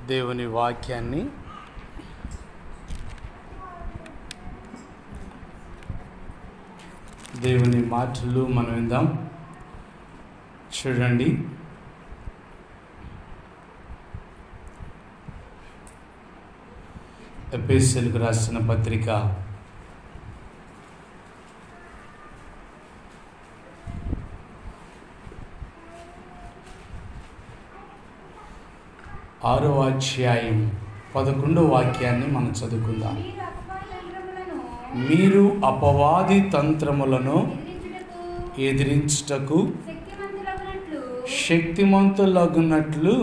దేవుని వాక్యాన్ని దేవుని మాటలు మనం విందాం. చూడండి, ఎఫెసీయులకు రాసిన పత్రిక 6వ అధ్యాయం 11వ వాక్యాన్ని మనం చదువుకుందాం. మీరు అపవాది తంత్రములను ఎదిరించుటకు శక్తిమంతులగునట్లు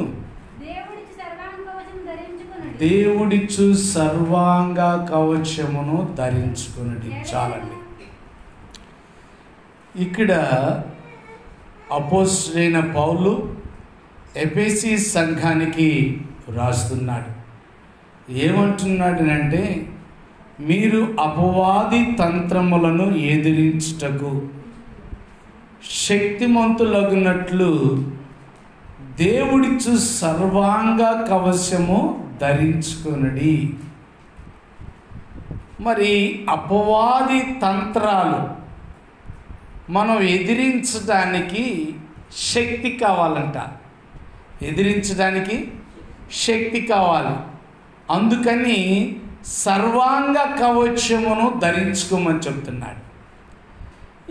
దేవుడిచ్చు సర్వాంగ కవచమును ధరించుకున్నది. చాలండి. ఇక్కడ అపోస్తలుడైన పౌలు ఎఫెసీ సంఘానికి రాస్తున్నాడు. ఏమంటున్నాడనంటే, మీరు అపవాది తంత్రములను ఎదిరించుటకు శక్తిమంతులగునట్లు దేవుడిచ్చు సర్వాంగ కవచము ధరించుకొనుడి. మరి అపవాది తంత్రాలు మనం ఎదిరించడానికి శక్తి కావాలంట. ఎదిరించడానికి శక్తి కావాలి. అందుకని సర్వాంగ కవచమును ధరించుకోమని చెప్తున్నాడు.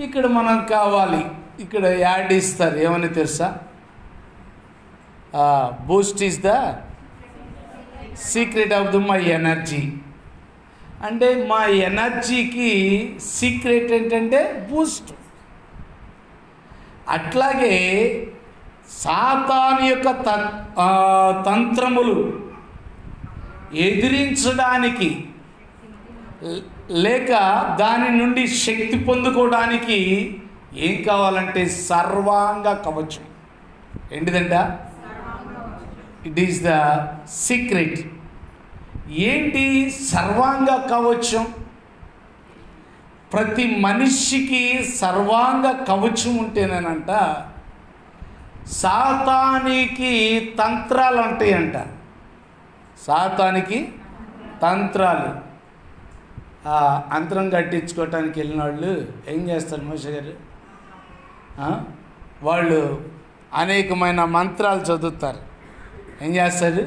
ఇక్కడ మనం కావాలి. ఇక్కడ యాడ్ ఇస్తారు, ఏమని తెలుసా? Boost is the secret of my energy. అంటే మా ఎనర్జీకి సీక్రెట్ ఏంటంటే బూస్ట్. అట్లాగే సాతాను యొక్క తంత్రములు ఎదిరించడానికి లేక దాని నుండి శక్తి పొందుకోవడానికి ఏం కావాలంటే సర్వాంగ కవచం. ఏంటిదంట? It is the secret. ఏంటి సర్వాంగ కవచం? ప్రతి మనిషికి సర్వాంగ కవచం ఉంటేనేనంట సాతానికి తంత్రాలు ఉంటాయంట. సాతానికి తంత్రాలు. అంతరం కట్టించుకోవటానికి వెళ్ళిన వాళ్ళు ఏం చేస్తారు మోషే గారు? వాళ్ళు అనేకమైన మంత్రాలు చదువుతారు. ఏం చేస్తారు?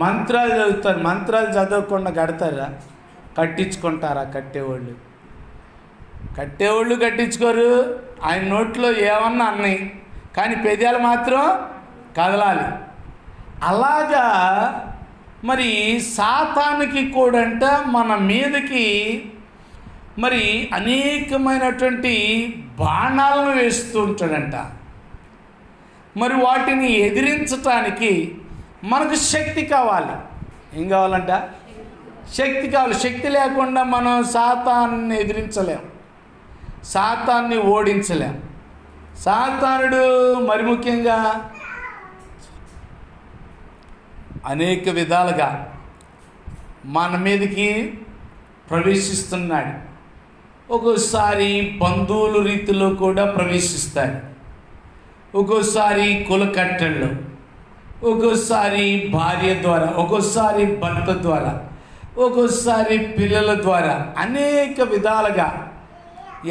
మంత్రాలు చదువుతారు. మంత్రాలు చదవకుండా కడతారా? కట్టించుకుంటారా? కట్టేవాళ్ళు కట్టించుకోరు. ఆయన నోట్లో ఏమన్నా అన్నాయి, కానీ పెదాలు మాత్రం కదలాలి. అలాగా మరి సాతానికి కూడంట మన మీదకి మరి అనేకమైనటువంటి బాణాలను వేస్తూ ఉంటాడంట. మరి వాటిని ఎదిరించటానికి మనకు శక్తి కావాలి. ఏం కావాలంట? శక్తి కావాలి. శక్తి లేకుండా మనం సాతాన్ని ఎదిరించలేం, సాతాన్ని ఓడించలేం. సాతానుడు మరి ముఖ్యంగా అనేక విధాలుగా మన మీదకి ప్రవేశిస్తున్నాడు. ఒక్కోసారి బంధువుల రీతిలో కూడా ప్రవేశిస్తాడు, ఒక్కోసారి కులకట్టెళ్ళు, ఒక్కోసారి భార్య ద్వారా, ఒక్కోసారి భర్త ద్వారా, ఒక్కోసారి పిల్లల ద్వారా అనేక విధాలుగా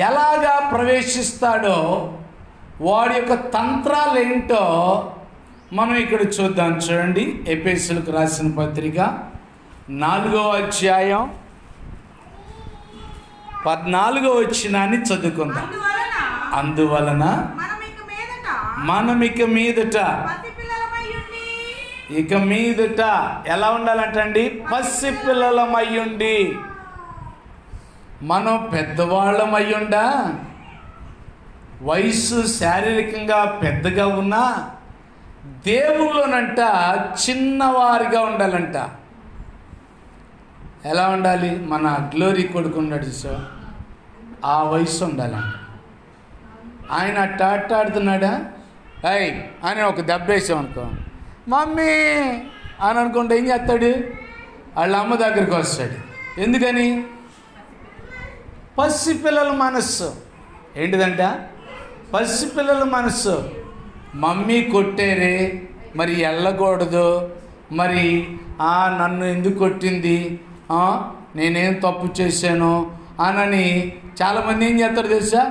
ఎలాగా ప్రవేశిస్తాడో వాడి యొక్క తంత్రాలు ఏంటో మనం ఇక్కడ చూద్దాం. చూడండి, ఎఫెసీయులకు రాసిన పత్రిక 4వ అధ్యాయం 14వ వచనాన్ని చదువుకుందాం. అందువలన మనం ఇక మీదట ఎలా ఉండాలంటండి? పసి పిల్లలమయ్యుండి. మనం పెద్దవాళ్ళమయ్యుండా, వయసు శారీరకంగా పెద్దగా ఉన్నా దేవుళ్ళనంట చిన్నవారిగా ఉండాలంట. ఎలా ఉండాలి? మన గ్లోరీ కొడుకు ఉన్నాడు సో ఆ వయసు ఉండాలంట. ఆయన ఆడుతున్నాడా అయ్ అని ఒక దెబ్బ వేసామనుకో, మమ్మీ అని అనుకుంటే ఏం చేస్తాడు? వాళ్ళ అమ్మ దగ్గరికి వస్తాడు. ఎందుకని? పసిపిల్లల మనస్సు ఏంటిదంట? పసిపిల్లల మనస్సు. మమ్మీ కొట్టేరే, మరి వెళ్ళకూడదు, మరి నన్ను ఎందుకు కొట్టింది, నేనేం తప్పు చేశాను అనని చాలామంది ఏం చేస్తారు తెలుసా?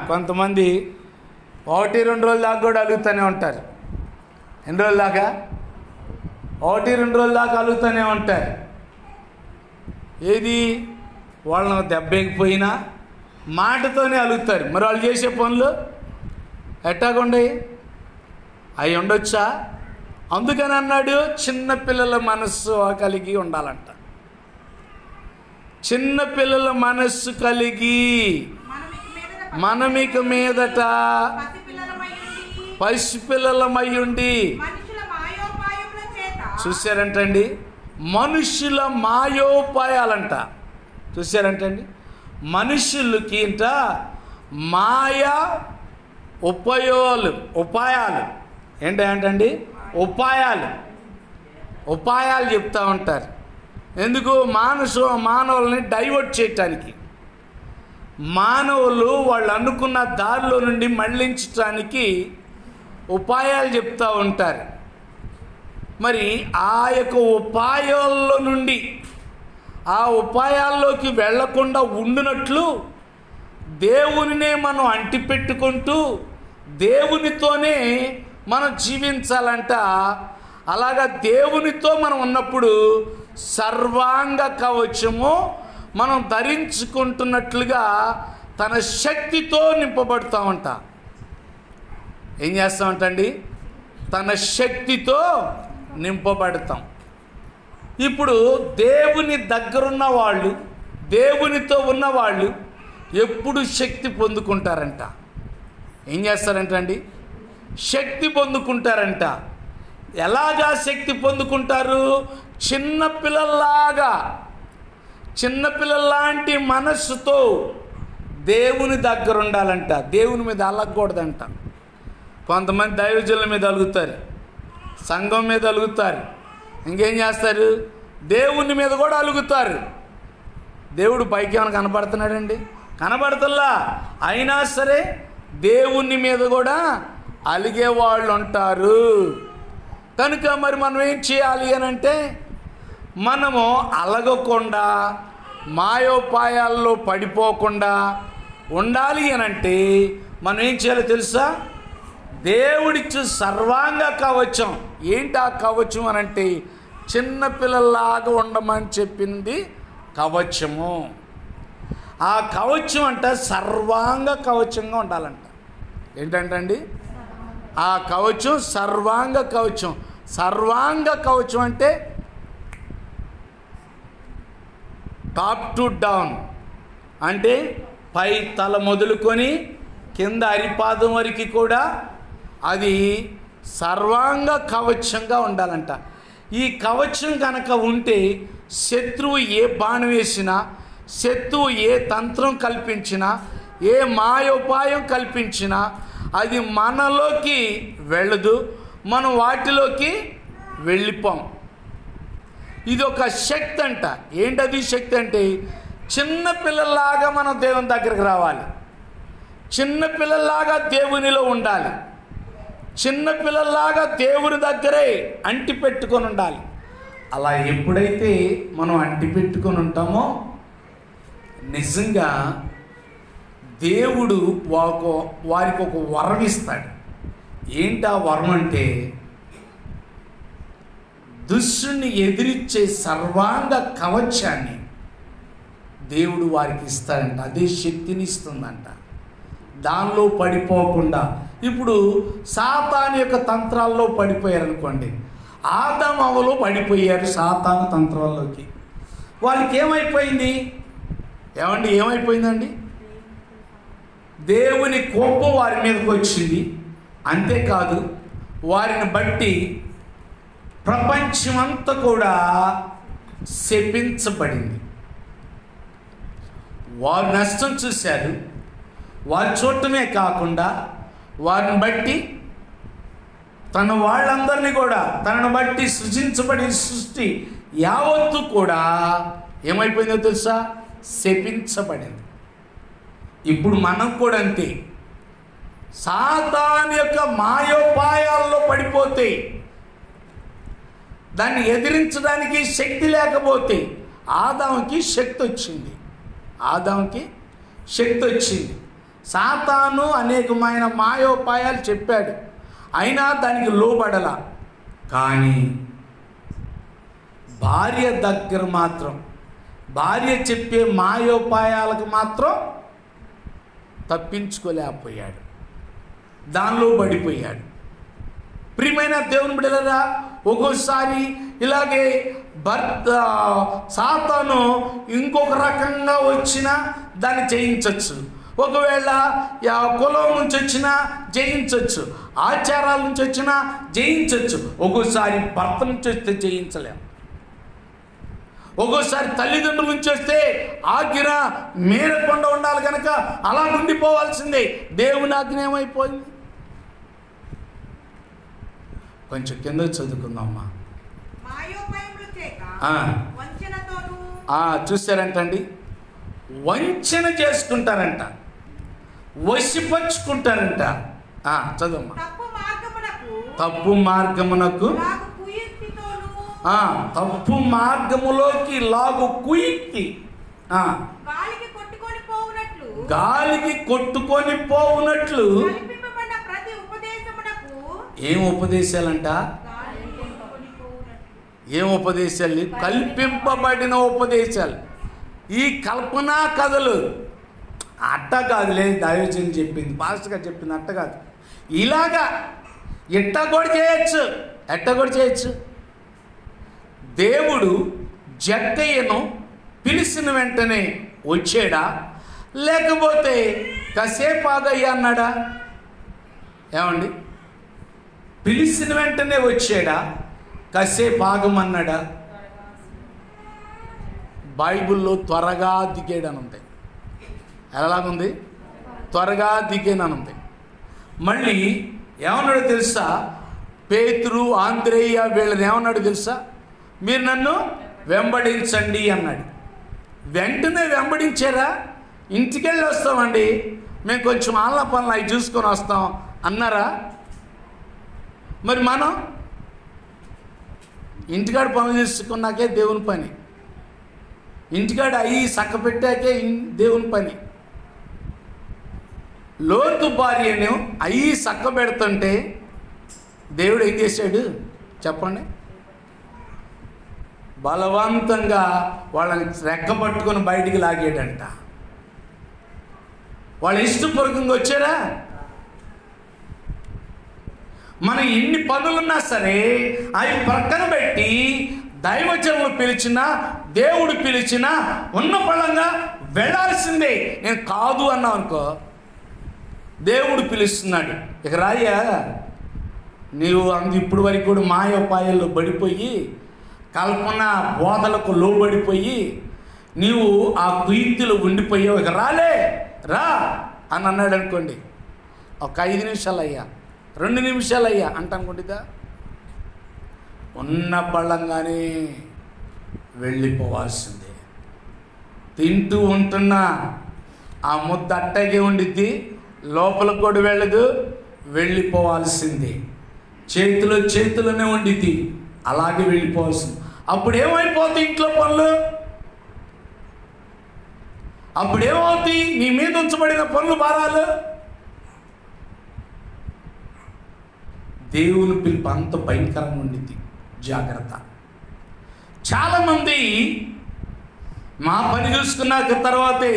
కొంతమంది 1-2 రోజుల దాకా కూడా అలుగుతూనే ఉంటారు. ఎన్ని రోజుల దాకా? 1-2 రోజుల దాకా అలుగుతూనే ఉంటారు. ఏది? వాళ్ళను దెబ్బేకపోయినా మాటతోనే అలుగుతారు. మరి వాళ్ళు చేసే పనులు ఎట్టాగుండయి? అవి ఉండొచ్చా? అందుకని అన్నాడు చిన్నపిల్లల మనస్సు కలిగి ఉండాలంట. చిన్నపిల్లల మనస్సు కలిగి మనమిక మీదట పసిపిల్లలమయ్యుండి. చూశారంటండి, మనుషుల మాయోపాయాలంట. చూశారంటండి, మనుషులకి ఇంట మాయా ఉపాయాలు ఏంటంటండి? ఉపాయాలు చెప్తూ ఉంటారు. ఎందుకు? మానవుల్ని డైవర్ట్ చేయటానికి, మానవులు వాళ్ళు అనుకున్న దారిలో నుండి మళ్ళించటానికి ఉపాయాలు చెప్తూ ఉంటారు. మరి ఆ యొక్క ఉపాయాల్లో నుండి ఆ ఉపాయాల్లోకి వెళ్లకుండా ఉండినట్లు దేవునినే మనం అంటిపెట్టుకుంటూ దేవునితోనే మనం జీవించాలంట. అలాగా దేవునితో మనం ఉన్నప్పుడు సర్వాంగ కవచము మనం ధరించుకుంటున్నట్లుగా తన శక్తితో నింపబడతామంట. ఏం చేస్తామంటండి? తన శక్తితో నింపబడతాం. ఇప్పుడు దేవుని దగ్గరున్న వాళ్ళు, దేవునితో ఉన్నవాళ్ళు ఎప్పుడు శక్తి పొందుకుంటారంట. ఏం చేస్తారంటండి? శక్తి పొందుకుంటారంట. ఎలాగా శక్తి పొందుకుంటారు? చిన్నపిల్లల్లాంటి మనస్సుతో దేవుని దగ్గర ఉండాలంట. దేవుని మీద అలగకూడదంట. కొంతమంది దైవజనుల మీద అలుగుతారు, సంఘం మీద అలుగుతారు, ఇంకేం చేస్తారు? దేవుని మీద కూడా అలుగుతారు. దేవుడు పైకి ఏమైనా కనబడుతున్నాడండి? కనబడతల్లా. అయినా సరే దేవుని మీద కూడా అలిగే వాళ్ళు ఉంటారు. కనుక మరి మనం ఏం చేయాలి అని అంటే, మనము అలగకుండా మాయోపాయాల్లో పడిపోకుండా ఉండాలి అని అంటే మనం ఏం చేయాలో తెలుసా? దేవుడిచ్చు సర్వాంగ కవచం. ఏంటి ఆ కవచం అని అంటే, చిన్నపిల్లల్లాగా ఉండమని చెప్పింది కవచము. ఆ కవచం అంట సర్వాంగ కవచంగా ఉండాలంట. ఏంటంటండి? ఆ కవచం సర్వాంగ కవచం. సర్వాంగ కవచం అంటే టాప్ టు డౌన్, అంటే పై తల మొదలుకొని కింద అరిపాదం వరకు కూడా అది సర్వాంగ కవచంగా ఉండాలంట. ఈ కవచం కనుక ఉంటే శత్రువు ఏ బాణం వేసినా, శత్రువు ఏ తంత్రం కల్పించినా, ఏ మాయోపాయం కల్పించినా అది మనలోకి వెళ్ళదు, మనం వాటిలోకి వెళ్ళిపోం. ఇది ఒక శక్తి అంట. ఏంటది శక్తి అంటే? చిన్నపిల్లల్లాగా మనం దేవుని దగ్గరికి రావాలి, చిన్నపిల్లల్లాగా దేవునిలో ఉండాలి, చిన్నపిల్లల్లాగా దేవుని దగ్గరే అంటి పెట్టుకొని ఉండాలి. అలా ఎప్పుడైతే మనం అంటి పెట్టుకొని ఉంటామో నిజంగా దేవుడు వారికి ఒక వరం ఇస్తాడు. ఏంటి ఆ వరం అంటే, దుష్టుని ఎదిరించే సర్వాంగ కవచాన్ని దేవుడు వారికి ఇస్తాడంట. అదే శక్తిని ఇస్తుందంట. దానిలో పడిపోకుండా, ఇప్పుడు సాతాను యొక్క తంత్రాల్లో పడిపోయారనుకోండి, ఆదాము అవ్వలు పడిపోయారు సాతాను తంత్రాల్లోకి. వాళ్ళకి ఏమైపోయింది? ఏమైపోయిందండి? దేవుని కోపం వారి మీదకి వచ్చింది. అంతేకాదు, వారిని బట్టి ప్రపంచమంతా కూడా శపించబడింది. వారు నష్టం చూశారు. వారు చూడటమే కాకుండా వారిని బట్టి తన వాళ్ళందరినీ కూడా, తనను బట్టి సృజించబడిన సృష్టి యావత్తు కూడా ఏమైపోయిందో తెలుసా? శపించబడింది. ఇప్పుడు మనం కూడా అంతే. సాతాను యొక్క మాయోపాయాల్లో పడిపోతే దాన్ని ఎదిరించడానికి శక్తి లేకపోతే ఆదాముకి శక్తి వచ్చింది. ఆదాముకి శక్తి వచ్చింది. సాతాను అనేకమైన మాయోపాయాలు చెప్పాడు, అయినా దానికి లోబడల. కానీ భార్య దగ్గర మాత్రం, భార్య చెప్పే మాయోపాయాలకు మాత్రం తప్పించుకోలేకపోయాడు, దానిలో పడిపోయాడు. ప్రియమైన దేవుని బిడ్డలారా, ఒక్కోసారి ఇలాగే భర్త సాతాను ఇంకొక రకంగా వచ్చినా దాన్ని జయించవచ్చు. ఒకవేళ కులం నుంచి వచ్చినా జయించవచ్చు, ఆచారాల నుంచి వచ్చినా జయించవచ్చు. ఒక్కోసారి భర్త నుంచి వస్తే జయించలేం. ఒక్కోసారి తల్లిదండ్రుల నుంచి వస్తే ఆజ్ఞ మేరకుండా ఉండాలి కనుక అలా ఉండిపోవాల్సిందే. దేవుని ఆజ్ఞ ఏమైపోయింది? కొంచెం కింద చదువుకుందామా. చూసారంటండి, వంచన చేసుకుంటారంట, వశపరుచుకుంటారంట. చదువమ్మా. తప్పు మార్గమునకు, తప్పు మార్గములోకి లాగు కుయుక్తి, గాలికి కొట్టుకొని పోవునట్లు. ఏం ఉపదేశాలంట? ఏం ఉపదేశాలు? కల్పింపబడిన ఉపదేశాలు. ఈ కల్పనా కథలు అట్ట కాదులే, దైవజన్ చెప్పింది, పాస్టర్ గారు చెప్పింది అట్ట కాదు. ఇలాగా ఎట్ట కూడా చేయొచ్చు, ఎట్ట కూడా చేయొచ్చు. దేవుడు జక్కయ్యను పిలిచిన వెంటనే వచ్చాడా, లేకపోతే కాసేపు ఆగయ్యా అన్నాడా? ఏమండి, పిలిచిన వెంటనే వచ్చాడా, కాసేపు ఆగమన్నాడా? బైబిల్లో త్వరగా దిగాడని ఉంది. ఎలాగుంది? త్వరగా దిగానని ఉంది. మళ్ళీ ఏమన్నాడు తెలుసా? పేతురు, ఆంద్రేయ వీళ్ళని ఏమన్నాడు తెలుసా? మీరు నన్ను వెంబడించండి అన్నాడు. వెంటనే వెంబడించారా? ఇంటికెళ్ళి వస్తామండి, మేము కొంచెం ఆళ్ళ పనులు అవి చూసుకొని వస్తాం అన్నారా? మరి మనం ఇంటికాడ పనులు చేసుకున్నాకే దేవుని పని, ఇంటికాడ అవి చక్క పెట్టాకే దేవుని పని. లోతు భార్యను అవి చక్క పెడుతుంటే దేవుడు ఏం చేశాడు చెప్పండి? బలవంతంగా వాళ్ళని రెక్క పట్టుకొని బయటికి లాగాడంట. వాళ్ళు ఇష్టపూర్వకంగా వచ్చారా? మన ఎన్ని పనులున్నా సరే అవి ప్రక్కన పెట్టి దైవజనులు పిలిచినా, దేవుడు పిలిచినా ఉన్న పళంగా వెళ్ళాల్సిందే. నేను కాదు అన్నా అనుకో, దేవుడు పిలుస్తున్నాడు, ఇక రాయ్యా నీవు ఇప్పుడు వరకు కూడా మాయోపాయాల్లో పడిపోయి, కల్పన బోధలకు లోబడిపోయి నీవు ఆ కుయుక్తిలో ఉండిపోయావు, ఇక రాలే రా అని అన్నాడు అనుకోండి, ఒక 5 నిమిషాలు అయ్యా, 2 నిమిషాలు అయ్యా అంట అనుకుంటుందా? ఉన్న పళ్ళంగానే వెళ్ళిపోవాల్సిందే. తింటూ ఉంటున్నా ఆ ముద్ద అట్టగే ఉండిద్ది, లోపలికి కూడా వెళ్ళదు, వెళ్ళిపోవాల్సిందే. చేతిలోనే ఉండిద్ది, అలాగే వెళ్ళిపోవాల్సింది. అప్పుడు ఏమైపోతాయి ఇంట్లో పనులు? అప్పుడేమవుతాయి నీ మీద ఉంచబడిన పనులు, భారాలు? దేవుని పిలుపు అంత భయంకరంగా ఉండిద్ది. జాగ్రత్త. చాలామంది మా పని చూసుకున్న తర్వాతే,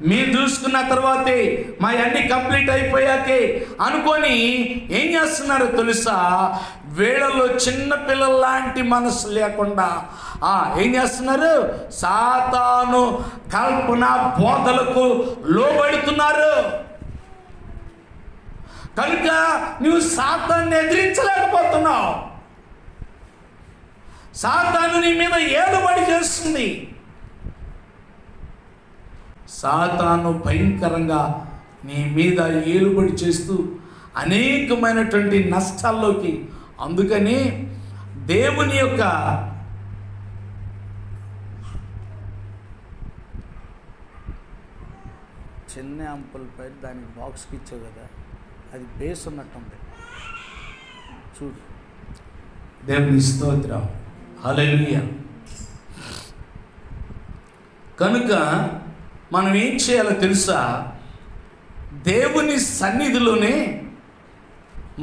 మీరు చూసుకున్న తర్వాతే, మా అన్నీ కంప్లీట్ అయిపోయాకే అనుకొని ఏం చేస్తున్నారో తెలుసా? వీళ్ళలో చిన్న పిల్లల్లాంటి మనసు లేకుండా ఏం చేస్తున్నారు? సాతాను కల్పన బోధలకు లోబడుతున్నారు. కనుక నువ్వు సాతాన్ని ఎదిరించలేకపోతున్నావు. సాతాను నీ మీద ఏలుబడి చేస్తుంది. సాతాను భయంకరంగా నీ మీద ఏలుబడి చేస్తూ అనేకమైనటువంటి నష్టాల్లోకి. అందుకని దేవుని యొక్క చిన్న అంపులపై దానికి బాక్స్కి ఇచ్చావు కదా, అది బేస్ ఉన్నట్టుంది చూడు. దేవుని స్తోత్రం. హల్లెలూయా. కనుక మనం ఏం చేయాలో తెలుసా? దేవుని సన్నిధిలోనే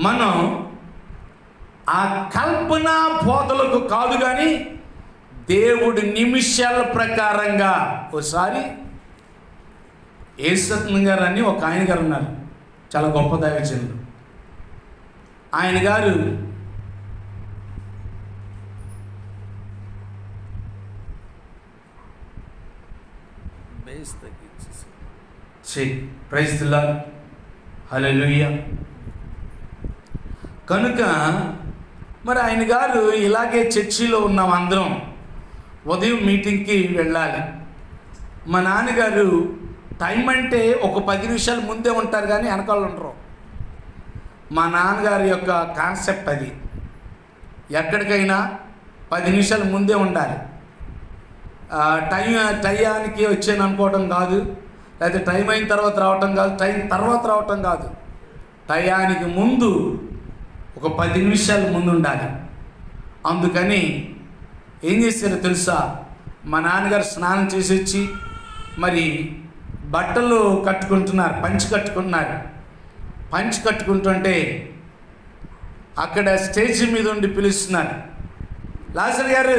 మనం ఆ కల్పన బోధలకు కాదు కానీ దేవుడి నిమిషాల ప్రకారంగా. ఒకసారి యేసత్న గారు అని ఒక ఆయన గారు ఉన్నారు, చాలా గొప్ప దైవజనులు. ఆయన గారు ప్రైజ్ ది లార్డ్, హల్లెలూయా. కనుక మరి ఆయన గారు ఇలాగే చర్చిలో ఉన్నాం అందరం, ఉదయం మీటింగ్కి వెళ్ళాలి. మా నాన్నగారు టైం అంటే ఒక 10 నిమిషాలు ముందే ఉంటారు కానీ వెనకాల ఉండరు. మా నాన్నగారి యొక్క కాన్సెప్ట్ అది. ఎక్కడికైనా 10 నిమిషాలు ముందే ఉండాలి. టైంకి వచ్చాను అనుకోవటం కాదు, లేకపోతే టైం అయిన తర్వాత రావటం కాదు, టైం తర్వాత రావటం కాదు. టయానికి ముందు ఒక 10 నిమిషాలు ముందు ఉండాలి. అందుకని ఏం చేశారో తెలుసా? మా నాన్నగారు స్నానం చేసి వచ్చి మరి బట్టలు కట్టుకుంటున్నారు, పంచి కట్టుకుంటున్నారు. పంచి కట్టుకుంటుంటే అక్కడ స్టేజ్ మీద ఉండి పిలుస్తున్నారు, లాజర్ గారు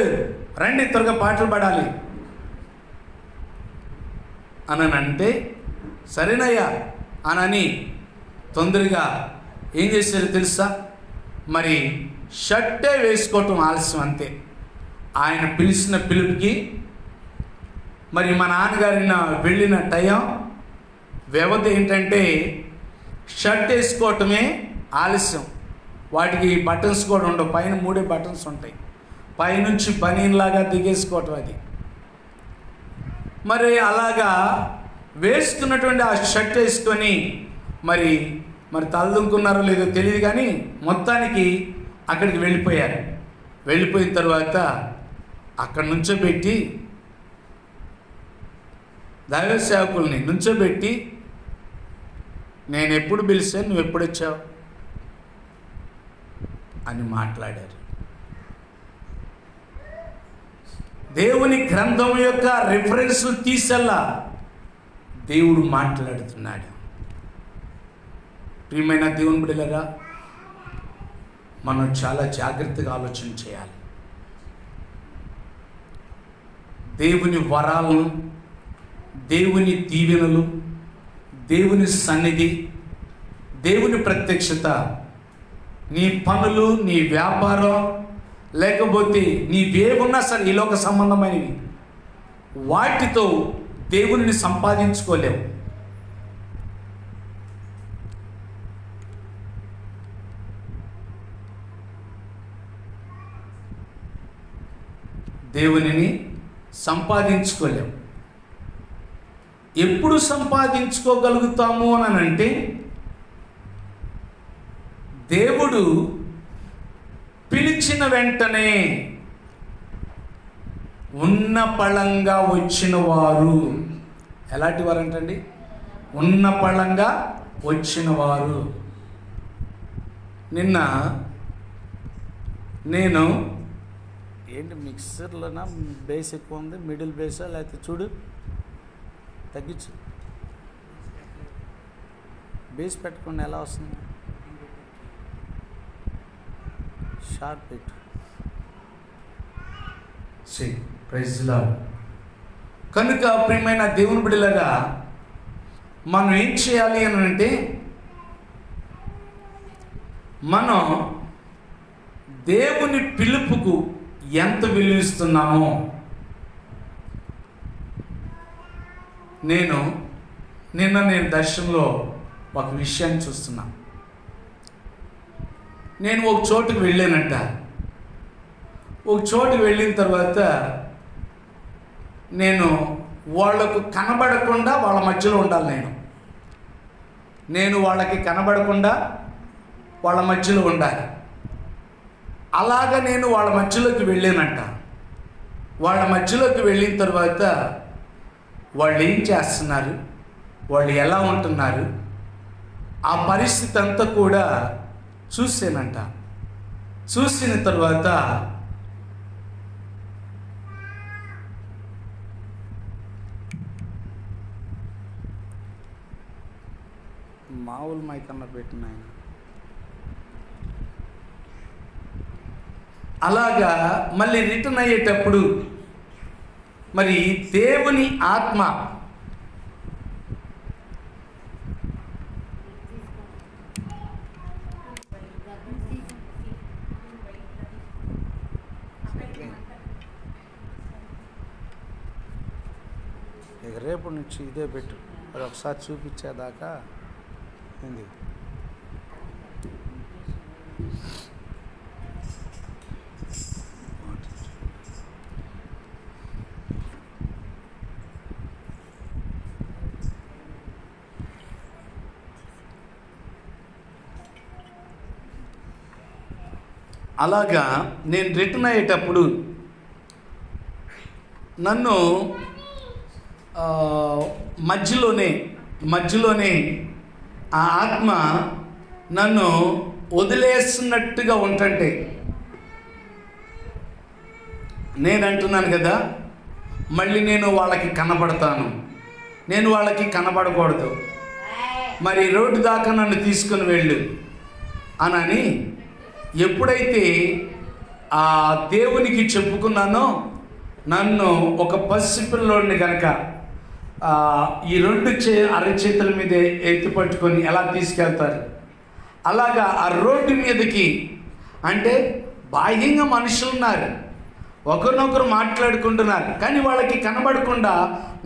రండి త్వరగా పాటలు పాడాలి అని అంటే, సరేనయ్యా అని తొందరగా ఏం చేశారో తెలుసా? మరి షర్టే వేసుకోవటం ఆలస్యం అంతే. ఆయన పిలిచిన పిలుపుకి మరి మా నాన్నగారిన వెళ్ళిన టైం వ్యవధి ఏంటంటే షర్ట్ వేసుకోవటమే ఆలస్యం. వాటికి బటన్స్ కూడా ఉండవు, పైన 3 బటన్స్ ఉంటాయి. పైనుంచి బనీన్లాగా దిగేసుకోవటం అది. మరి అలాగా వేసుకున్నటువంటి ఆ షర్ట్ వేసుకొని మరి తలదుకున్నారో లేదో తెలియదు కానీ మొత్తానికి అక్కడికి వెళ్ళిపోయారు. వెళ్ళిపోయిన తర్వాత అక్కడ నుంచోబెట్టి దైవ సేవకుల్ని నుంచోబెట్టి, నేను ఎప్పుడు పిలిచాను, నువ్వు ఎప్పుడు వచ్చావు అని మాట్లాడారు. దేవుని గ్రంథం యొక్క రిఫరెన్స్లు తీసల్లా దేవుడు మాట్లాడుతున్నాడు. ప్రియమైన దేవుని బిడ్డలారా, మనం చాలా జాగ్రత్తగా ఆలోచన చేయాలి. దేవుని వరాలను, దేవుని దీవెనలు, దేవుని సన్నిధి, దేవుని ప్రత్యక్షత నీ పనులు, నీ వ్యాపారం, లేకపోతే నీవేమున్నా సరే ఈ లోక సంబంధమైనవి, వాటితో దేవుని సంపాదించుకోలేవు. దేవునిని సంపాదించుకోలేము. ఎప్పుడు సంపాదించుకోగలుగుతాము అని అంటే, దేవుడు పిలిచిన వెంటనే ఉన్న పళంగా వచ్చిన వారు. ఎలాంటి వారు అంటండి? ఉన్న పళంగా వచ్చిన వారు. నిన్న నేను ఏంటి మిక్సర్లోనా బేస్ ఎక్కువ ఉంది, మిడిల్ బేసా లేకపోతే చూడు తగ్గించు, బేస్ పెట్టుకుని ఎలా వస్తుంది? షార్ప్ పెట్టు. Praise Lord. కనుక ప్రియమైన దేవుని బిడ్డలారా, మనం ఏం చేయాలి అని అంటే, మనం దేవుని పిలుపుకు ఎంత విలువిస్తున్నామో. నిన్న దర్శనంలో ఒక విషయాన్ని చూస్తున్నా. నేను ఒక చోటుకు వెళ్ళానంట. ఒక చోటుకు వెళ్ళిన తర్వాత నేను వాళ్లకు కనబడకుండా వాళ్ళ మధ్యలో ఉండాలి. నేను వాళ్ళకి కనబడకుండా వాళ్ళ మధ్యలో ఉండాలి. అలాగా నేను వాళ్ళ మధ్యలోకి వెళ్ళానంట. వాళ్ళ మధ్యలోకి వెళ్ళిన తర్వాత వాళ్ళు ఏం చేస్తున్నారు, వాళ్ళు ఎలా ఉంటున్నారు, ఆ పరిస్థితి అంతా కూడా చూసానంట. చూసిన తర్వాత మామూలు మైకన్నా పెట్టిన ఆయన. అలాగా మళ్ళీ రిటర్న్ అయ్యేటప్పుడు మరి దేవుని ఆత్మ ఇక రేపు నుంచి ఇదే పెట్టు, అది ఒకసారి చూపించేదాకా ఏంది. అలాగా నేను రిటర్న్ అయ్యేటప్పుడు నన్ను మధ్యలోనే ఆ ఆత్మ నన్ను వదిలేస్తున్నట్టుగా ఉంటుంటే నేను అంటున్నాను కదా, మళ్ళీ నేను వాళ్ళకి కనబడతాను, నేను వాళ్ళకి కనబడకూడదు, మరి రోడ్డు దాకా నన్ను తీసుకుని వెళ్ళు అని ఎప్పుడైతే ఆ దేవునికి చెప్పుకున్నానో, నన్ను ఒక పసిపిల్లోడిని కనుక ఈ రెండు అరచేతుల మీద ఎత్తి పట్టుకొని ఎలా తీసుకెళ్తారు, అలాగా ఆ రోడ్డు మీదకి, అంటే బాహ్యంగా మనుషులు ఉన్నారు, ఒకరినొకరు మాట్లాడుకుంటున్నారు, కానీ వాళ్ళకి కనబడకుండా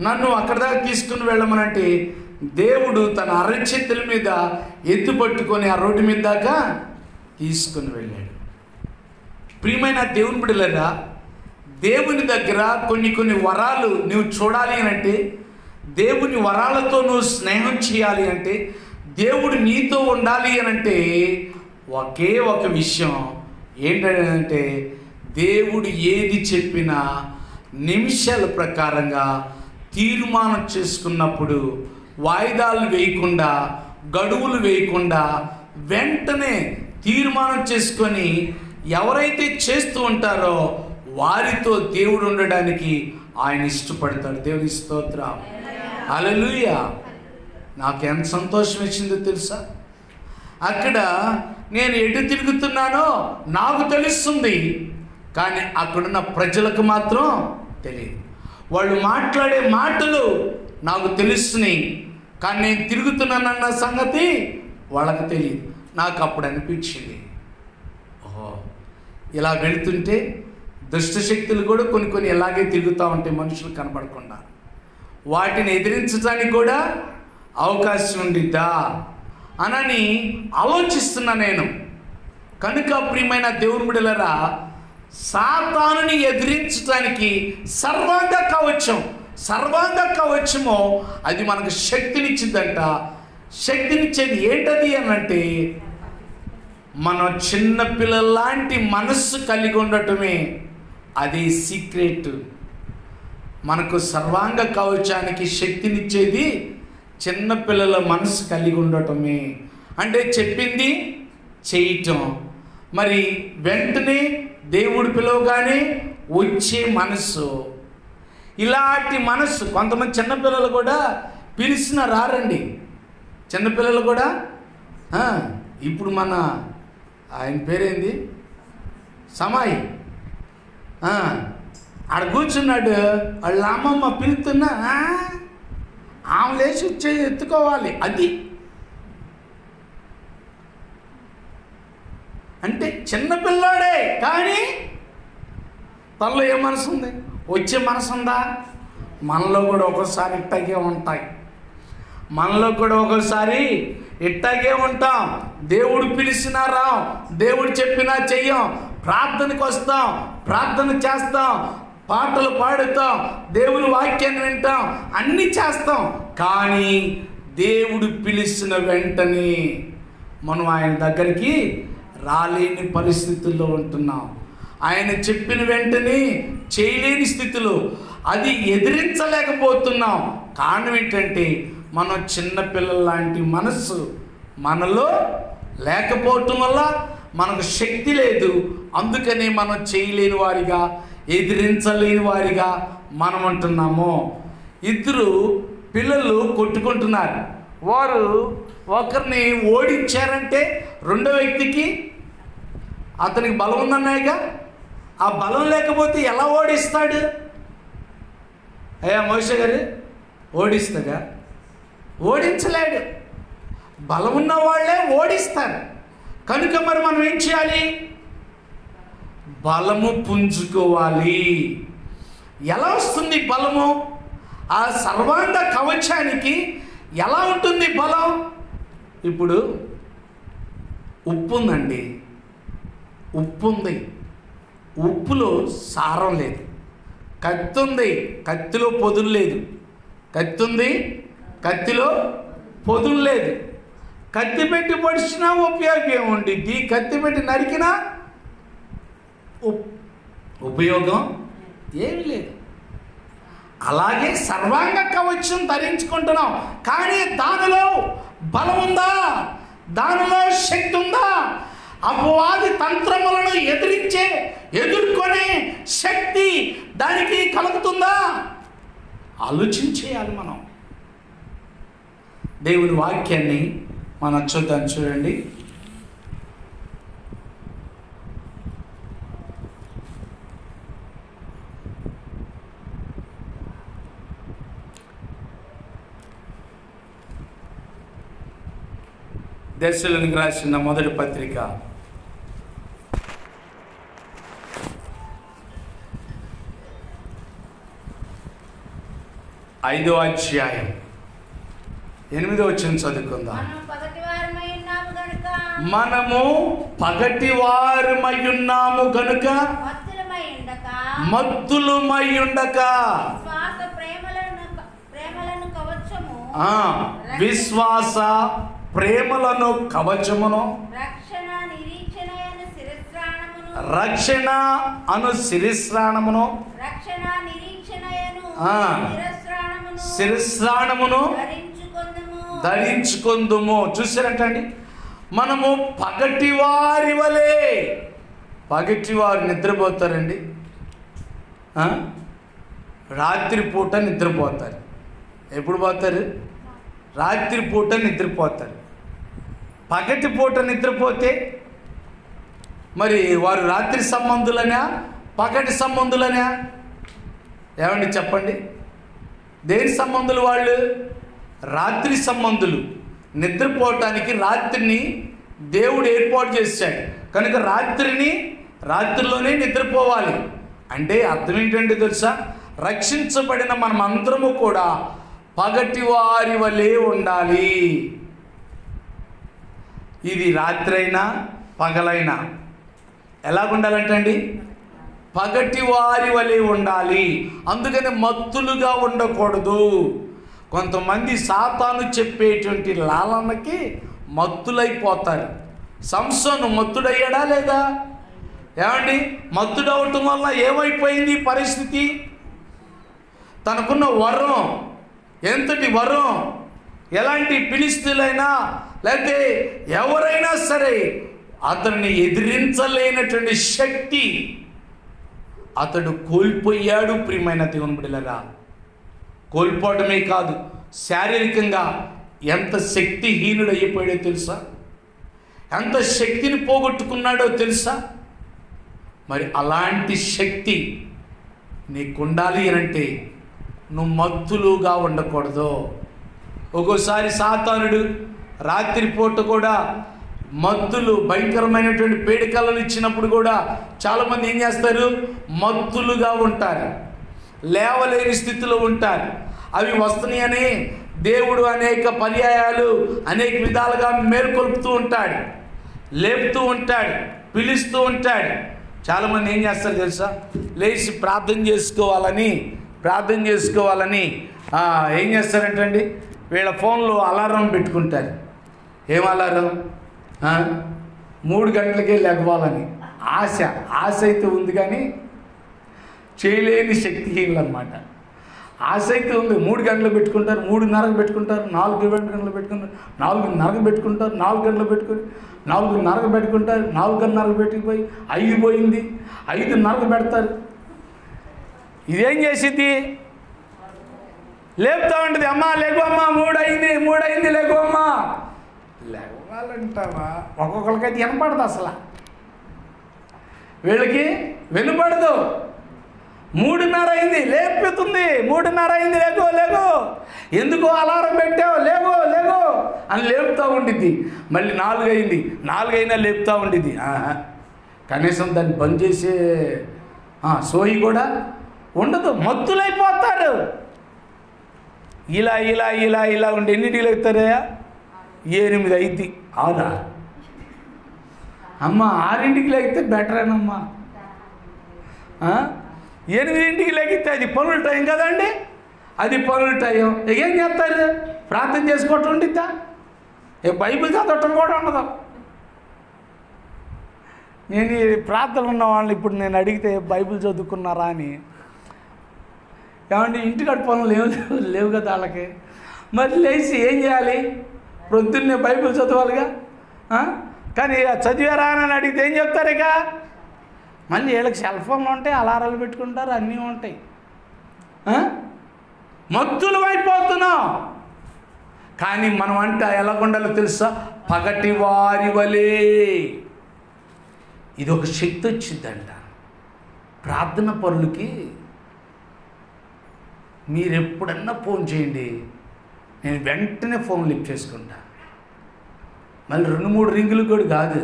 నన్ను అక్కడ దాకా తీసుకుని వెళ్ళమనంటే దేవుడు తన అరచేతుల మీద ఎత్తి పట్టుకొని ఆ రోడ్డు మీద దాకా తీసుకుని వెళ్ళాడు. ప్రియమైన దేవుని బిడ్డలారా, దేవుని దగ్గర కొన్ని వరాలు నువ్వు చూడాలి అని అంటే, దేవుని వరాలతో నువ్వు స్నేహం చేయాలి అంటే, దేవుడు నీతో ఉండాలి అని అంటే ఒకే ఒక విషయం ఏంటంటే, దేవుడు ఏది చెప్పినా నిమిషాల ప్రకారంగా తీర్మానం చేసుకున్నప్పుడు వాయిదాలు వేయకుండా, గడువులు వేయకుండా వెంటనే తీర్మానం చేసుకొని ఎవరైతే చేస్తూ ఉంటారో వారితో దేవుడు ఉండడానికి ఆయన ఇష్టపడతాడు. దేవుని స్తోత్రం, హల్లెలూయా. నాకు ఎంత సంతోషం ఇచ్చిందో తెలుసా? అక్కడ నేను ఎటు తిరుగుతున్నానో నాకు తెలుస్తుంది, కానీ అక్కడున్న ప్రజలకు మాత్రం తెలియదు. వాళ్ళు మాట్లాడే మాటలు నాకు తెలుస్తున్నాయి, కానీ నేను తిరుగుతున్నానన్న సంగతి వాళ్ళకి తెలియదు. నాకు అప్పుడు అనిపించింది, ఓహో, ఇలా వెళుతుంటే దుష్టశక్తులు కూడా కొన్ని ఇలాగే తిరుగుతూ ఉంటాయి మనుషులు కనబడకుండా. వాటిని ఎదిరించడానికి కూడా అవకాశం ఉండిద్దా అని ఆలోచిస్తున్నా నేను. కనుక ప్రియమైన దేవుని బిడ్డలారా, సాతానుని ఎదిరించడానికి సర్వాంగ కవచము అది మనకు శక్తినిచ్చిందంట. శక్తినిచ్చేది ఏంటది అనంటే, మనం చిన్నపిల్లలాంటి మనస్సు కలిగి ఉండటమే అది సీక్రెట్. మనకు సర్వాంగ కవచానికి శక్తినిచ్చేది చిన్నపిల్లల మనసు కలిగి ఉండటమే. అంటే చెప్పింది చేయటం, మరి వెంటనే దేవుడు పిలవగానే వచ్చే మనసు. ఇలాంటి మనసు కొంతమంది చిన్నపిల్లలు కూడా పిలిచిన రారండి. చిన్నపిల్లలు కూడా ఇప్పుడు మన ఆయన పేరేంది, సమాయి, ఆడ కూర్చున్నాడు, వాళ్ళ అమ్మమ్మ పిలుతున్నా ఆమె లేచి ఎత్తుకోవాలి. అది అంటే చిన్నపిల్లాడే, కానీ తనలో ఏ మనసు ఉంది? వచ్చే మనసు ఉందా? మనలో కూడా ఒక్కోసారి ఇట్టాగే ఉంటాయి. మనలో కూడా ఒక్కోసారి ఇట్టాగే ఉంటాం. దేవుడు పిలిచినా రాం, దేవుడు చెప్పినా చెయ్యం, ప్రార్థనకు వస్తాం, ప్రార్థన చేస్తాం, పాటలు పాడుతాం, దేవుని వాక్యాన్ని వింటాం, అన్నీ చేస్తాం. కానీ దేవుడు పిలిచిన వెంటనే మనం ఆయన దగ్గరికి రాలేని పరిస్థితుల్లో ఉంటున్నాం. ఆయన చెప్పిన వెంటనే చేయలేని స్థితిలో, అది ఎదిరించలేకపోతున్నాం. కారణం ఏంటంటే, మనం చిన్నపిల్లల లాంటి మనస్సు మనలో లేకపోవటం వల్ల మనకు శక్తి లేదు. అందుకనే మనం చేయలేని వారిగా, ఎదిరించలేని వారిగా మనం అంటున్నాము. ఇద్దరు పిల్లలు కొట్టుకుంటున్నారు. వారు ఒకరిని ఓడించారంటే రెండో వ్యక్తికి అతనికి బలం ఉందన్నాయిగా. ఆ బలం లేకపోతే ఎలా ఓడిస్తాడు? అయ్యా మోషే గారు ఓడిస్తాడా? ఓడించలేడు. బలం ఉన్న వాళ్ళే ఓడిస్తారు. కనుక మరి మనం ఏం చేయాలి? బలము పుంజుకోవాలి. ఎలా వస్తుంది బలము? ఆ సర్వాంగ కవచానికి ఎలా ఉంటుంది బలం? ఇప్పుడు ఉప్పు ఉందండి, ఉప్పు ఉంది, ఉప్పులో సారం లేదు. కత్తి ఉంది, కత్తిలో పొదులు లేదు. కత్తి ఉంది, కత్తిలో పొదులు లేదు. కత్తి పెట్టి పొడిచినా ఉపయోగం ఉండిద్ది, కత్తి పెట్టి నరికినా ఉపయోగం ఏమీ లేదు. అలాగే సర్వాంగ కవచం ధరించుకుంటున్నాం, కానీ దానిలో బలం ఉందా? దానిలో శక్తి ఉందా? అపవాది తంత్రములను ఎదుర్కొనే శక్తి దానికి కలుగుతుందా? ఆలోచించేయాలి మనం. దేవుని వాక్యాన్ని మనం చూద్దాం. చూడండి, దశలోనికి రాసిన మొదటి పత్రిక 5వ అధ్యాయం 8వ వచనం చదువుకుందాం. మనము పగటివారమై ఉన్నాము గనుక మత్తులమై ఉండక విశ్వాస ప్రేమలను కవచమును రక్షణ అను శిరస్త్రాణమును శిరస్త్రాణమును ధరించుకుందుము. చూసారంటండి, మనము పగటివారి వలె. పగటివారు నిద్రపోతారండి, రాత్రిపూట నిద్రపోతారు. ఎప్పుడు పోతారు? రాత్రిపూట నిద్రపోతారు. పగటిపూట నిద్రపోతే మరి వారు రాత్రి సంబంధులనా పగటి సంబంధులనా? ఏమండి చెప్పండి, దేని సంబంధులు వాళ్ళు? రాత్రి సంబంధులు. నిద్రపోవటానికి రాత్రిని దేవుడు ఏర్పాటు చేశాడు కనుక రాత్రిలోనే నిద్రపోవాలి. అంటే అర్థం ఏంటంటే తెలుసా? రక్షించబడిన మనమందరము కూడా పగటి వారి వలె ఉండాలి. ఇది రాత్రైనా పగలైనా ఎలాగుండాలంటండి? పగటి వారి వలె ఉండాలి. అందుకని మత్తులుగా ఉండకూడదు. కొంతమంది సాతాను చెప్పేటువంటి లాలనకి మత్తులైపోతారు. సంసోను మత్తుడయ్యాడా లేదా? ఏమండి, మత్తుడవటం వల్ల ఏమైపోయింది పరిస్థితి? తనకున్న వరం, ఎంతటి వరం, ఎలాంటి ఫిలిష్తీయులైనా లేకపోతే ఎవరైనా సరే అతన్ని ఎదిరించలేనటువంటి శక్తి అతడు కోల్పోయాడు. ప్రియమైన దేవుని బిడ్డలారా, కోల్పోవడమే కాదు, శారీరకంగా ఎంత శక్తిహీనుడు అయిపోయాడో తెలుసా? ఎంత శక్తిని పోగొట్టుకున్నాడో తెలుసా? మరి అలాంటి శక్తి నీకుండాలి అంటే నువ్వు మత్తులుగా ఉండకూడదు. ఒక్కోసారి సాతానుడు రాత్రిపూట కూడా మత్తులు, భయంకరమైనటువంటి పేడికలను ఇచ్చినప్పుడు కూడా చాలామంది ఏం చేస్తారు? మత్తులుగా ఉంటారు, లేవలేని స్థితిలో ఉంటారు. అవి వస్తున్నాయని దేవుడు అనేక పర్యాయాలు అనేక విధాలుగా మేల్కొల్పుతూ ఉంటాడు, లేపుతూ ఉంటాడు, పిలుస్తూ ఉంటాడు. చాలామంది ఏం చేస్తారు తెలుసా? లేచి ప్రార్థన చేసుకోవాలని ఏం చేస్తారంటండి, వీళ్ళ ఫోన్లో అలారం పెట్టుకుంటారు. ఏం అలారం? 3 గంటలకే లెగవాలని ఆశ అయితే ఉంది, కానీ చేయలేని శక్తిహీనులు అన్నమాట. ఆశ అయితే ఉంది, 3 గంటలు పెట్టుకుంటారు, 3:30 పెట్టుకుంటారు, 4 గంటలు పెట్టుకుంటారు, 4:30 పెట్టుకుంటారు, 4 గంటలు పెట్టుకుని 4:30 పెట్టుకుంటారు, 4:30 పెట్టుకుపోయి 5 పోయింది, 5:30 పెడతారు. ఇదేం చేసిద్ది? లేపుతా ఉంటుంది, అమ్మా లేకు అమ్మా, 3 అయింది లేకు అమ్మా, లేవాలంటావా? ఒక్కొక్కరికైతే వినపడదు, అసలు వీళ్ళకి వినపడదు. 3:30 అయింది, లేపుతుంది. 3:30 అయింది, లేగో లేగో, ఎందుకో అలారం పెట్టావు, లేగో లేగో అని లేపుతూ ఉండిద్ది. మళ్ళీ 4 అయింది, 4 అయినా లేపుతూ ఉండిద్ది. కనీసం దాన్ని బంద్ చేసే సోయి కూడా ఉండదు. మత్తులైపోతారు. ఇలా ఇలా ఇలా ఇలా ఉండి ఎన్నింటికి లేపుతారయ్యా? 8 అయింది. అవునా అమ్మ? 6ంటికి లేగితే బెటరేనమ్మా. 8ంటికి లేగితే అది పనుల టైం కదండి, అది పనుల టైం. ఏం చేస్తారు? ప్రార్థన చేసుకోవటం ఉండిద్దా? బైబిల్ చదవటం కూడా ఉండదు. నేను ఈ ప్రార్థనలు ఉన్న వాళ్ళని ఇప్పుడు నేను అడిగితే బైబిల్ చదువుకున్నారా అని, ఏమంటే ఇంటికాడ పనులు లేవు కదా వాళ్ళకి. మరి లేచి ఏం చేయాలి? ప్రొద్దున్నే బైబిల్ చదవాలిగా. కానీ చదివారా అని అడిగితే ఏం చెప్తారు? ఇక మళ్ళీ వీళ్ళకి సెల్ ఫోన్లు ఉంటాయి, అలారాలు పెట్టుకుంటారు, అన్నీ ఉంటాయి. మత్తులు అయిపోతున్నాం. కానీ మనం అంటే ఎలా ఉండాలో తెలుసా? పగటి వారి వలే. ఇది ఒక శక్తి వచ్చిందంట ప్రార్థన పరులకి. మీరు ఎప్పుడన్నా ఫోన్ చేయండి, నేను వెంటనే ఫోన్ లిఫ్ట్ చేసుకుంటా. మళ్ళీ 2-3 రింగులు కూడా కాదు,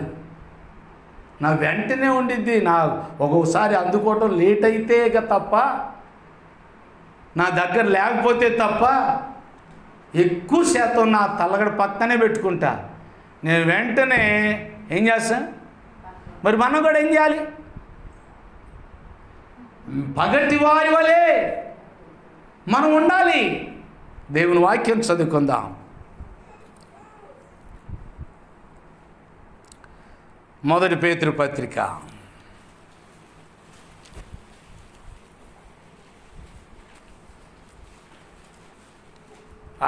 నా వెంటనే ఉండిద్ది. నా ఒక్కొక్కసారి అందుకోవటం లేట్ అయితే తప్ప, నా దగ్గర లేకపోతే తప్ప, ఎక్కువ శాతం నా తలగడ పక్కనే పెట్టుకుంటా. నేను వెంటనే ఏం చేస్తా? మరి మనం కూడా ఏం చేయాలి? పగటి వారి వలే మనం ఉండాలి. దేవుని వాక్యం చదువుకుందాం. మొదటి పేతురు పత్రిక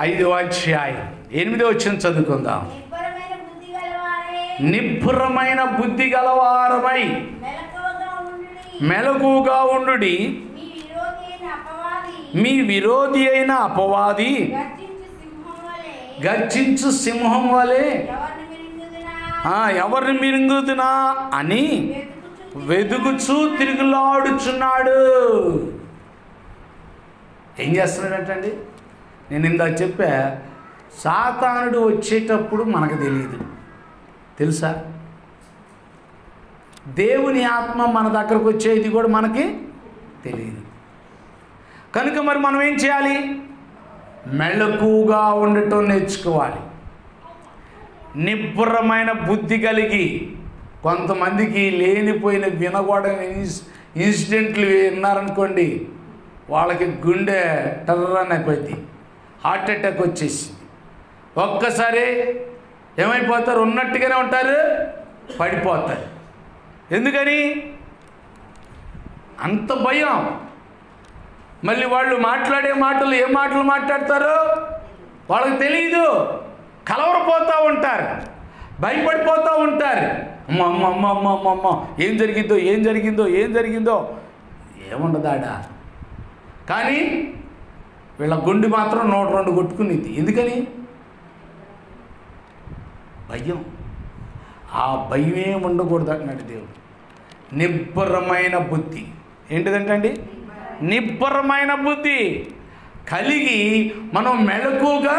5వ అధ్యాయం 8వ వచనం చదువుకుందాం. నిబ్బరమైన బుద్ధి గలవారమై మెలకుగా ఉండుడి. మీ విరోధి అయిన అపవాది గర్జించు సింహం వలె ఎవరిని మింగుదునా అని వెదుకుచూ తిరుగులాడుచున్నాడు. ఏం చేస్తున్నాడంటండి? నేను ఇందాక చెప్పా, సాతానుడు వచ్చేటప్పుడు మనకు తెలియదు, తెలుసా? దేవుని ఆత్మ మన దగ్గరకు వచ్చేది కూడా మనకి తెలియదు. కనుక మరి మనం ఏం చేయాలి? మెలకుగా ఉండటం నేర్చుకోవాలి. నిబ్బరమైన బుద్ధి కలిగి. కొంతమందికి లేనిపోయిన వినకూడని ఇన్సిడెంట్లు విన్నారనుకోండి, వాళ్ళకి గుండె టర్రని అయిపోయింది, హార్ట్ అటాక్ వచ్చేసింది. ఒక్కసారి ఏమైపోతారు? ఉన్నట్టుగానే ఉంటారు, పడిపోతారు. ఎందుకని? అంత భయం. మళ్ళీ వాళ్ళు మాట్లాడే మాటలు ఏ మాటలు మాట్లాడతారో వాళ్ళకి తెలియదు. కలవరపోతూ ఉంటారు, భయపడిపోతూ ఉంటారు. అమ్మ అమ్మ అమ్మ అమ్మ అమ్మ అమ్మ ఏం జరిగిందో ఏం జరిగిందో ఏం జరిగిందో ఏముండదాడా. కానీ వీళ్ళ గుండె మాత్రం 102 కొట్టుకునేది. ఎందుకని? భయం. ఆ భయమే ఉండకూడదు అంటున్నాడు దేవుడు. నిబ్బరమైన బుద్ధి. ఏంటిదంటండి? నిబ్బరమైన బుద్ధి కలిగి మనం మెలకుగా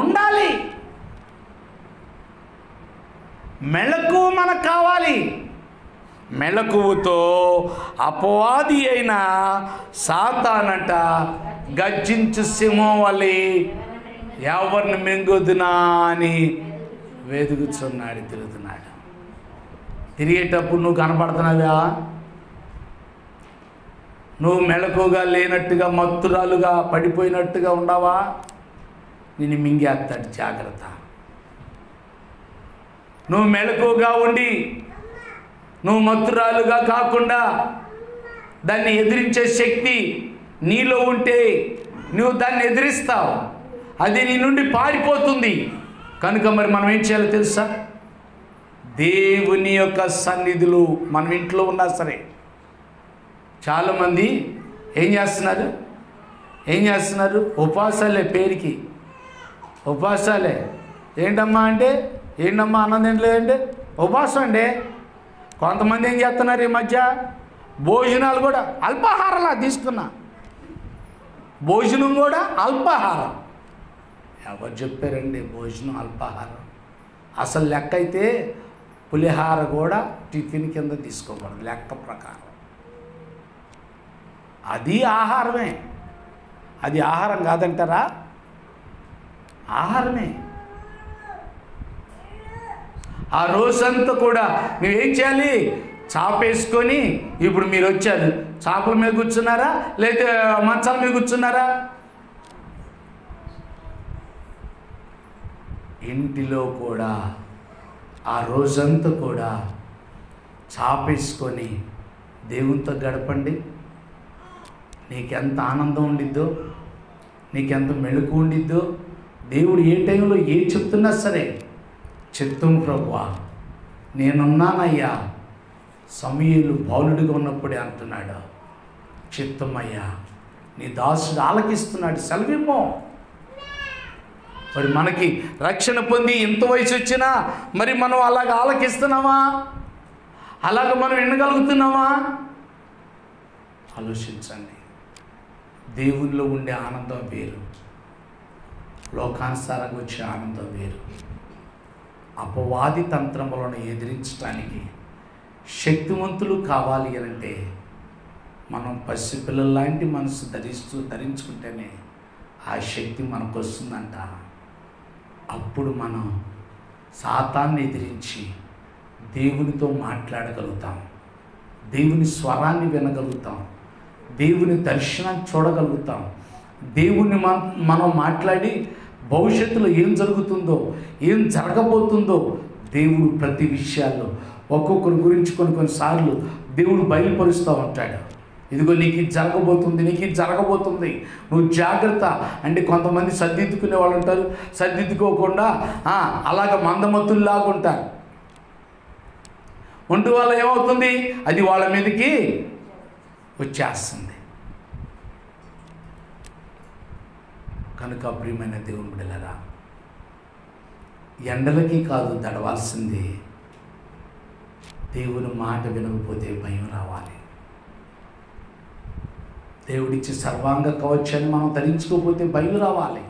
ఉండాలి. మెలకువ మనకు కావాలి. మెలకువతో అపవాది అయిన సాతానట గర్జించు సింహం వలె ఎవరిని మింగుదునా అని వెదుగుతున్నాడు, తిరుగుతున్నాడు. తిరిగేటప్పుడు నువ్వు కనపడుతున్నావా? నువ్వు మెలకుగా లేనట్టుగా, మత్తురాలుగా పడిపోయినట్టుగా ఉండవా? నిన్ను మింగేస్తాడు, జాగ్రత్త. నువ్వు మెలకుగా ఉండి నువ్వు మత్తురాలుగా కాకుండా దాన్ని ఎదిరించే శక్తి నీలో ఉంటే నువ్వు దాన్ని ఎదిరిస్తావు, అది నీ నుండి పారిపోతుంది. కనుక మరి మనం ఏం చేయాలో తెలుసా? దేవుని యొక్క సన్నిధిలో మనం ఇంట్లో ఉన్నా సరే, చాలామంది ఏం చేస్తున్నారు? ఉపవాసాలే, పేరుకి ఉపవాసాలే. ఏంటమ్మా అంటే ఏంటమ్మా అన్నం తినలేదండి, ఉపవాసం అండి. కొంతమంది ఏం చేస్తున్నారు ఈ మధ్య, భోజనాలు కూడా అల్పాహారంలా తీసుకున్నా, భోజనం కూడా అల్పాహారం. ఎవరు చెప్పారండి భోజనం అల్పాహారం? అసలు లెక్క అయితే పులిహార కూడా టిఫిన్ కింద తీసుకోకూడదు లెక్క ప్రకారం. అది ఆహారమే. అది ఆహారం కాదంటారా? ఆహారమే. ఆ రోజంతా కూడా నువ్వేం చేయాలి? చాపేసుకొని, ఇప్పుడు మీరు వచ్చారు, చాపల మీద కూర్చున్నారా లేకపోతే మంచాల మీద కూర్చున్నారా? ఇంటిలో కూడా ఆ రోజంతా కూడా చాపేసుకొని దేవునితో గడపండి. నీకెంత ఆనందం ఉండిద్దో, నీకెంత మెళుకు ఉండిద్దో. దేవుడు ఏ టైంలో ఏది చెప్తున్నా సరే, చిత్తం ప్రభువా నేనున్నానయ్యా. సమూయేలు బాలుడిగా ఉన్నప్పుడే అంటున్నాడు, చిత్తమయ్యా నీ దాసుడు ఆలకిస్తున్నాడు, సెలవిమ్మో. మరి మనకి రక్షణ పొంది ఇంత వయసు వచ్చినా మరి మనం అలాగ ఆలకిస్తున్నామా? అలాగ మనం వినగలుగుతున్నామా? ఆలోచించండి. దేవునిలో ఉండే ఆనందం వేరు, లోకానుసారంగా వచ్చే ఆనందం వేరు. అపవాది తంత్రములను ఎదిరించడానికి శక్తివంతులు కావాలి అంటే మనం పసిపిల్లల లాంటి మనసు ధరించుకుంటేనే ఆ శక్తి మనకు వస్తుందంట. అప్పుడు మనం సాతాన్ని ఎదిరించి దేవునితో మాట్లాడగలుగుతాం, దేవుని స్వరాన్ని వినగలుగుతాం, దేవుని దర్శనాన్ని చూడగలుగుతాం. దేవుని మనం మాట్లాడి భవిష్యత్తులో ఏం జరుగుతుందో, ఏం జరగబోతుందో దేవుడు ప్రతి విషయాల్లో ఒక్కొక్కరి గురించి కొన్నిసార్లు దేవుడు బయలుపరుస్తూ ఉంటాడు. ఇదిగో నీకు ఇది జరగబోతుంది, నీకు ఇది జరగబోతుంది, నువ్వు జాగ్రత్త అంటే. కొంతమంది సర్దిద్దుకునే వాళ్ళు ఉంటారు, సర్దిద్దుకోకుండా అలాగ మందమత్తుల్లాగా ఉంటారు. ఉంటూ వల్ల ఏమవుతుంది, అది వాళ్ళ మీదకి వచ్చేస్తుంది. కనుక ప్రియమైన దేవుని బిడ్డలారా, ఎండలకి కాదు దడవాల్సింది, దేవుని మాట వినకపోతే భయం రావాలి. దేవుడిచ్చే సర్వాంగ కవచాన్ని మనం ధరించుకోకపోతే భయం రావాలి.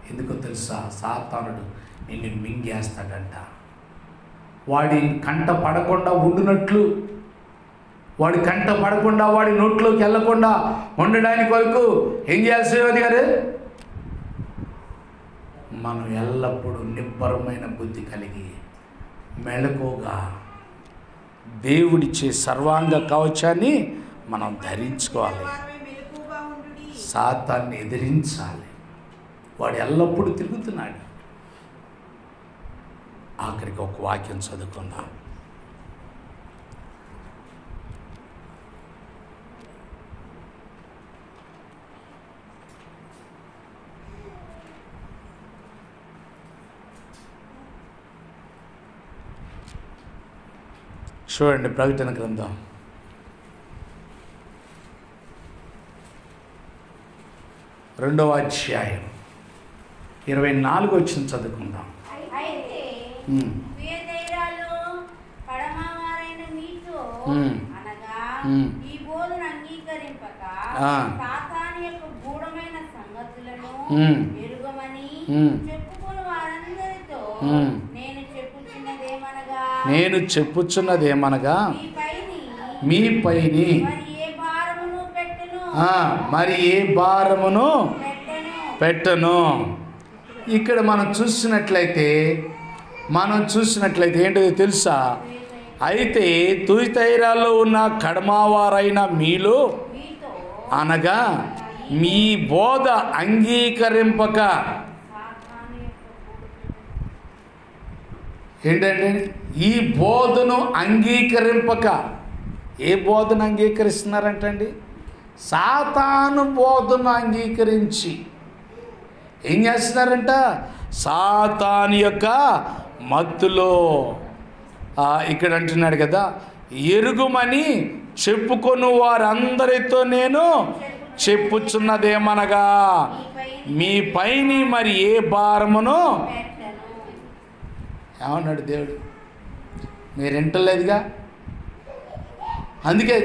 ఎందుకో తెలుసా? సాతానుడు నిన్ను మింగేస్తాడంట. వాడి కంట పడకుండా ఉండునట్లు, వాడి కంట పడకుండా వాడి నోట్లోకి వెళ్ళకుండా ఉండడానికి వరకు ఏం చేయాల్సి గారు? మనం ఎల్లప్పుడూ నిబ్బరమైన బుద్ధి కలిగి మెళకువగా దేవుడిచ్చే సర్వాంగ కవచాన్ని మనం ధరించుకోవాలి. సాతాన్ని ఎదిరించాలి. వాడు ఎల్లప్పుడూ తిరుగుతున్నాడు. ఆఖరికి ఒక వాక్యం చదువుకుందాం. చూడండి, ప్రకటన గ్రంథం 2వ అధ్యాయం 24 వచ్చిన చదువుకుందాం. నేను చెప్పుచున్నదేమనగా మీ పైని మరి ఏ భారమును పెట్టను. ఇక్కడ మనం చూసినట్లయితే ఏంటో తెలుసా? అయితే తుయతైరాలో ఉన్న కడమవారైన మీలో అనగా మీ బోధ అంగీకరింపక, ఏంటంటే ఈ బోధను అంగీకరింపక, ఏ బోధను అంగీకరిస్తున్నారంటండి? సాతాను బోధను అంగీకరించి ఏం చేస్తున్నారంట? సాతాను యొక్క మత్తులో ఇక్కడ అంటున్నాడు కదా, ఎరుగుమని చెప్పుకొను వారందరితో నేను చెప్పుచున్నదేమనగా మీ పైని మరి ఏ భారమును. ఏమన్నాడు దేవుడు? మీరు వింటలేదుగా. అందుకే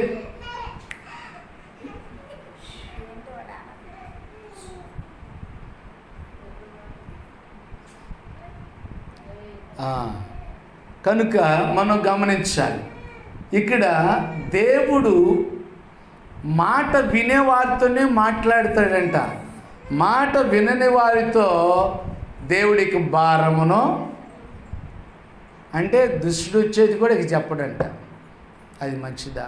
కనుక మనం గమనించాలి, ఇక్కడ దేవుడు మాట వినేవారితోనే మాట్లాడతాడంట. మాట వినని వారితో దేవుడికి భారమును, అంటే దుష్టుడు వచ్చేది కూడా ఇక చెప్పడంట. అది మంచిదా?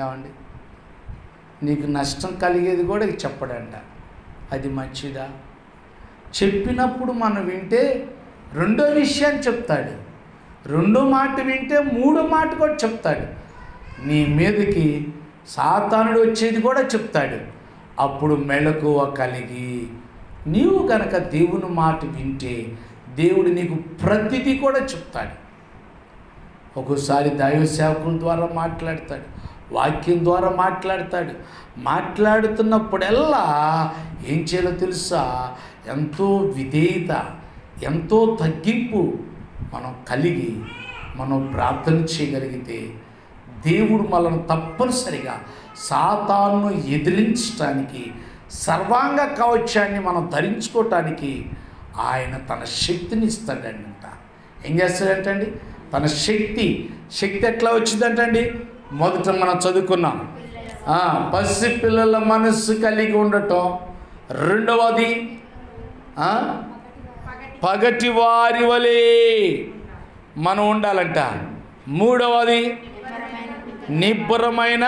ఏమండి, నీకు నష్టం కలిగేది కూడా ఇక చెప్పడంట. అది మంచిదా? చెప్పినప్పుడు మనం వింటే రెండో విషయాన్ని చెప్తాడు, రెండో మాట వింటే మూడో మాట కూడా చెప్తాడు. నీ మీదకి సాతానుడు వచ్చేది కూడా చెప్తాడు. అప్పుడు మెలకువ కలిగి నీవు కనుక దేవుని మాట వింటే దేవుడు నీకు ప్రతిదీ కూడా చెప్తాడు. ఒక్కోసారి దైవ సేవకుల ద్వారా మాట్లాడతాడు, వాక్యం ద్వారా మాట్లాడతాడు. మాట్లాడుతున్నప్పుడల్లా ఏం చేయాలో తెలుసా? ఎంతో విధేయత, ఎంతో తగ్గింపు మనం కలిగి మనం ప్రార్థన చేయగలిగితే దేవుడు మనల్ని తప్పనిసరిగా సాతానును ఎదిరించడానికి, సర్వాంగ కవచాన్ని మనం ధరించుకోవటానికి ఆయన తన శక్తిని ఇస్తాడంట. ఏం చేస్తాడంటండి? తన శక్తి ఎట్లా వచ్చిందంటండి? మొదట మనం చదువుకున్నాం, పసి పిల్లల మనస్సు కలిగి ఉండటం. రెండవది పగటి వారి వలె మనం ఉండాలంట. మూడవది నిబ్బరమైన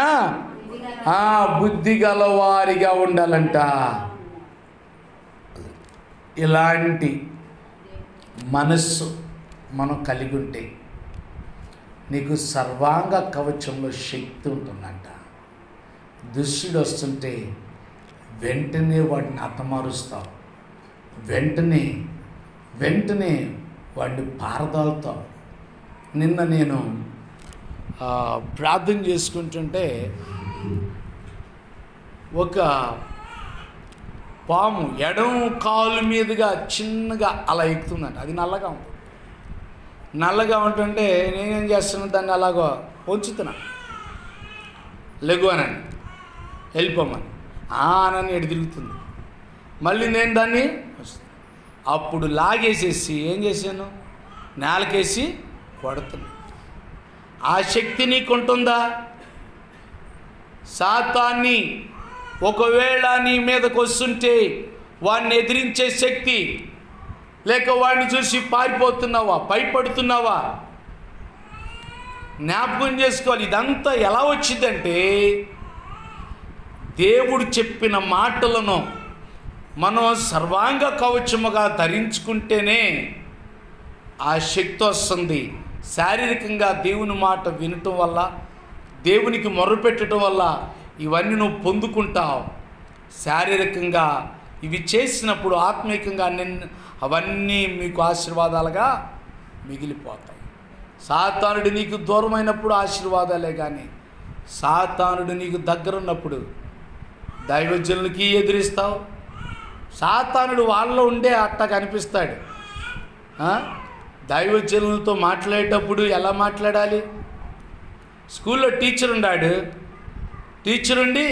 బుద్ధి గలవారిగా ఉండాలంట. ఇలాంటి మనస్సు మనం కలిగి ఉంటే నీకు సర్వాంగ కవచంలో శక్తి ఉంటుందంట. దుష్టుడు వస్తుంటే వెంటనే వాడిని హతమారుస్తావు, వెంటనే వాడిని పారదాలుతావు. నిన్న నేను ప్రార్థన చేసుకుంటుంటే ఒక పాము ఎడమ కాలు మీదుగా చిన్నగా అలా ఎక్కుతుందంట. అది నల్లగా ఉంటుంటే నేనేం చేస్తున్నాను, దాన్ని అలాగో ఉంచుతున్నా, లెగువనని వెళ్ళిపోమని ఆనని ఎడు తిరుగుతుంది. మళ్ళీ నేను దాన్ని అప్పుడు లాగేసేసి ఏం చేశాను, నేలకేసి కొడుతున్నా. ఆ శక్తి నీకుంటుందా? సాతాన్ని ఒకవేళ నీ మీదకు వస్తుంటే వాడిని ఎదిరించే శక్తి, లేక వాడిని చూసి పారిపోతున్నావా, భయపడుతున్నావా? జ్ఞాపకం చేసుకోవాలి. ఇదంతా ఎలా వచ్చిందంటే దేవుడు చెప్పిన మాటలను మనం సర్వాంగ కవచముగా ధరించుకుంటేనే ఆ శక్తి వస్తుంది. శారీరకంగా దేవుని మాట వినటం వల్ల, దేవునికి మొర్రపెట్టడం వల్ల ఇవన్నీ నువ్వు పొందుకుంటావు. శారీరకంగా ఇవి చేసినప్పుడు ఆత్మీయంగా అవన్నీ మీకు ఆశీర్వాదాలుగా మిగిలిపోతాయి. సాతానుడు నీకు దూరమైనప్పుడు ఆశీర్వాదాలే, కానీ సాతానుడు నీకు దగ్గరున్నప్పుడు దైవజనులకి ఎదిరిస్తావు. సాతానుడు వాళ్ళలో ఉండే అట్ట కనిపిస్తాడు. దైవజనులతో మాట్లాడేటప్పుడు ఎలా మాట్లాడాలి? స్కూల్లో టీచర్ ఉన్నాడు, టీచర్ ఉండి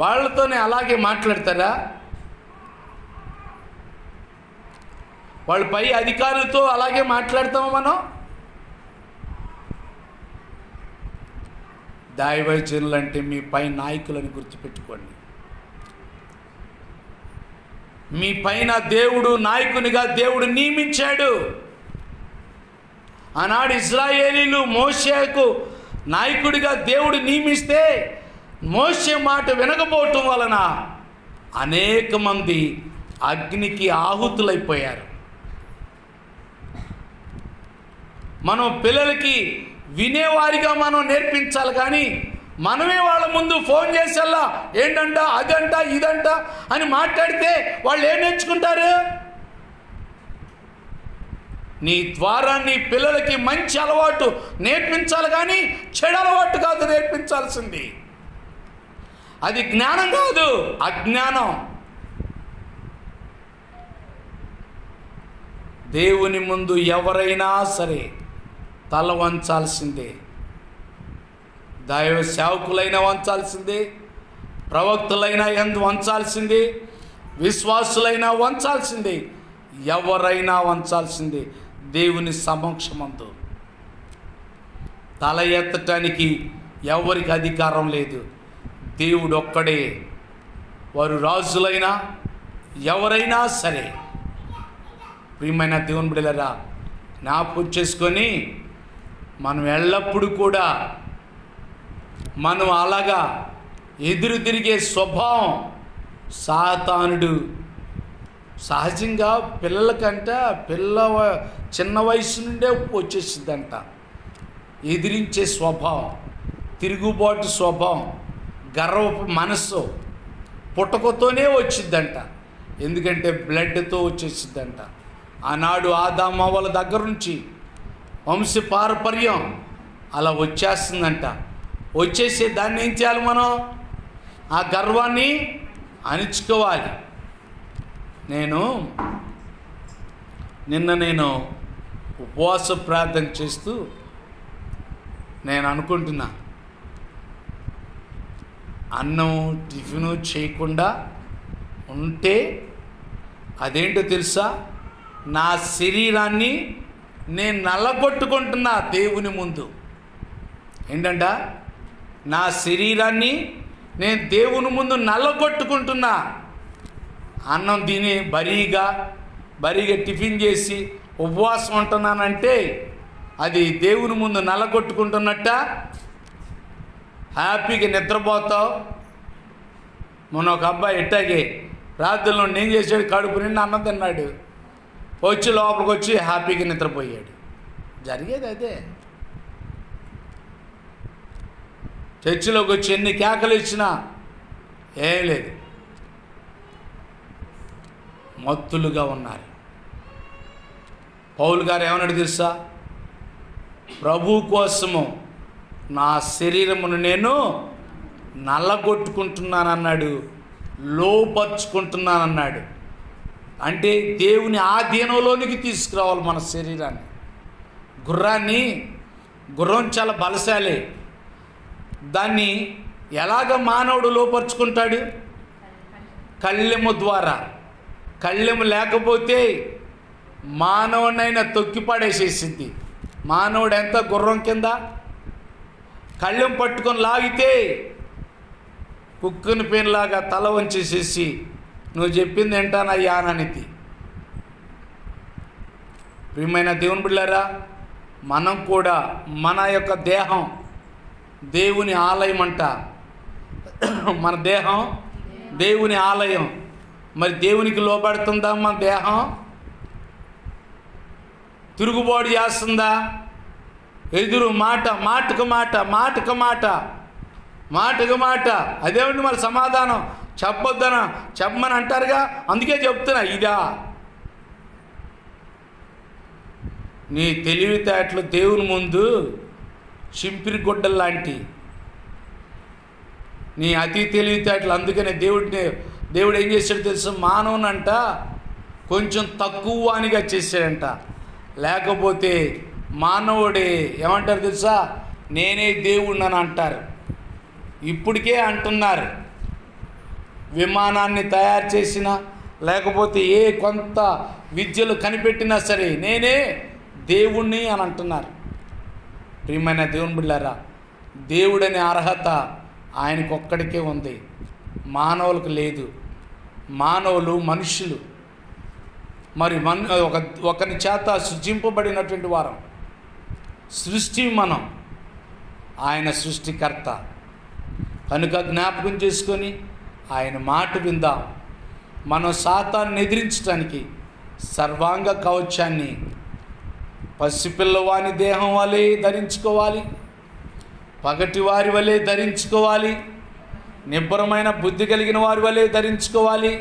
వాళ్ళతోనే అలాగే మాట్లాడతారా? వాళ్ళ పై అధికారులతో అలాగే మాట్లాడతామా మనం? దైవజనులు అంటే మీ పై నాయకులను గుర్తుపెట్టుకోండి. మీ పైన దేవుడు నాయకునిగా దేవుడు నియమించాడు. ఆనాడు ఇశ్రాయేలీలు మోషేకు నాయకుడిగా దేవుడు నియమిస్తే మోషే మాట వినకపోవటం వలన అనేక మంది అగ్నికి ఆహుతులైపోయారు. మనం పిల్లలకి వినేవారిగా మనం నేర్పించాలి, కానీ మనమే వాళ్ళ ముందు ఫోన్ చేసేలా ఏంటంట, అదంట, ఇదంట అని మాట్లాడితే వాళ్ళు ఏం నేర్చుకుంటారు? నీ ద్వారా నీ పిల్లలకి మంచి అలవాటు నేర్పించాలి, కానీ చెడు అలవాటు కాదు నేర్పించాల్సింది. అది జ్ఞానం కాదు, అజ్ఞానం. దేవుని ముందు ఎవరైనా సరే తల వంచాల్సిందే. దైవ సేవకులైనా వంచాల్సిందే, ప్రవక్తలైనా వంచాల్సిందే, విశ్వాసులైనా వంచాల్సిందే, ఎవరైనా వంచాల్సిందే. దేవుని సమక్షమందు తల ఎత్తటానికి ఎవరికి అధికారం లేదు. దేవుడు ఒక్కడే. వారు రాజులైనా ఎవరైనా సరే. ప్రియమైన దేవుని బిడ్డలారా, జ్ఞాపకం చేసుకొని మనం ఎల్లప్పుడూ కూడా మనం అలాగా ఎదురు తిరిగే స్వభావం సాతానుడు సహజంగా పిల్లలకంట చిన్న వయసు నుండే వచ్చేసిద్దంట. ఎదిరించే స్వభావం, తిరుగుబాటు స్వభావం, గర్వపు మనస్సు పుట్టకతోనే వచ్చిద్దంట. ఎందుకంటే బ్లడ్తో వచ్చేసిద్దంట. ఆనాడు ఆదాము అవ్వల దగ్గర నుంచి వంశ పారపర్యం అలా వచ్చేస్తుందంట. వచ్చేసి దాన్ని ఏం చేయాలి? మనం ఆ గర్వాన్ని అణుచుకోవాలి. నిన్న ఉపవాస ప్రార్థన చేస్తూ నేను అనుకుంటున్నా, అన్నం టిఫిను చేయకుండా ఉంటే అదేంటో తెలుసా? నా శరీరాన్ని నేను నల్లగొట్టుకుంటున్నా దేవుని ముందు. ఏంటంట? నా శరీరాన్ని నేను దేవుని ముందు నల్లగొట్టుకుంటున్నా. అన్నం తిని బరీగా టిఫిన్ చేసి ఉపవాసం ఉంటున్నానంటే అది దేవుని ముందు నల్లగొట్టుకుంటున్నట్ట. హ్యాపీగా నిద్రపోతావు. మొన్న ఒక అబ్బాయి ఎట్టాగే రాత్రిలో ఏం చేశాడు? కడుపు నిండా అన్నం తిన్నాడు, వచ్చి లోపలికి వచ్చి హ్యాపీగా నిద్రపోయాడు. జరిగేది అదే. చర్చిలోకి వచ్చి ఎన్ని కేకలు ఇచ్చినా ఏం లేదు, మత్తులుగా ఉన్నారు. పౌలు గారు ఏమన్నాడు తెలుసా? ప్రభు కోసము నా శరీరమును నేను నల్లగొట్టుకుంటున్నానన్నాడు, లోపరుచుకుంటున్నానన్నాడు. అంటే దేవుని ఆధీనంలోనికి తీసుకురావాలి మన శరీరాన్ని. గుర్రం చాలా బలశాలి. దాన్ని ఎలాగ మానవుడు లోపరుచుకుంటాడు? కళ్ళెము ద్వారా. కళ్ళెము లేకపోతే మానవునైనా తొక్కిపడేసేసింది. మానవుడు ఎంత గుర్రం కింద. కళ్ళెం పట్టుకొని లాగితే కుక్కుని పేనులాగా తల వంచేసేసి నువ్వు చెప్పింది ఏంటానయ్యా అనేది. ప్రియమైన దేవుని బిడ్డలారా, మనం కూడా మన యొక్క దేహం దేవుని ఆలయం అంట. మన దేహం దేవుని ఆలయం. మరి దేవునికి లోబడుతుందా మన దేహం? తిరుగుబాటు చేస్తుందా? ఎదురు మాటకు మాట. అదేమిటి మరి సమాధానం చెప్పమని అంటారుగా. అందుకే చెప్తున్నా, ఇదా నీ తెలివితేటలు దేవుని ముందు చింపిరి గుడ్డల్లాంటి నీ అతి తెలివితేటలు. అందుకనే దేవుడు ఏం చేశాడు తెలుసు? మానవునంట కొంచెం తక్కువ అనిగా చేశాడంట. లేకపోతే మానవుడే ఏమంటారు తెలుసా? నేనే దేవుడిని అంటారు. ఇప్పటికే అంటున్నారు. విమానాన్ని తయారు చేసినా లేకపోతే కొంత విద్యలు కనిపెట్టినా సరే నేనే దేవుణ్ణి అని అంటున్నారు. ప్రియమైన దేవుని బిడ్డలారా, దేవుడనే అర్హత ఆయనకొక్కడికే ఉంది, మానవులకు లేదు. మానవులు మనుషులు. మరి ఒకరి చేత సృజింపబడినటువంటి వారం. సృష్టి మనం, ఆయన సృష్టికర్త. కనుక జ్ఞాపకం చేసుకొని ఆయన మాట విందాం. మనం సాతాన్ని ఎదిరించడానికి సర్వాంగ కవచాన్ని పసిపిల్లవాని దేహం వలె ధరించుకోవాలి, పగటి వారి వలె ధరించుకోవాలి, నిబ్బరమైన బుద్ధి కలిగిన వారి వలె ధరించుకోవాలి.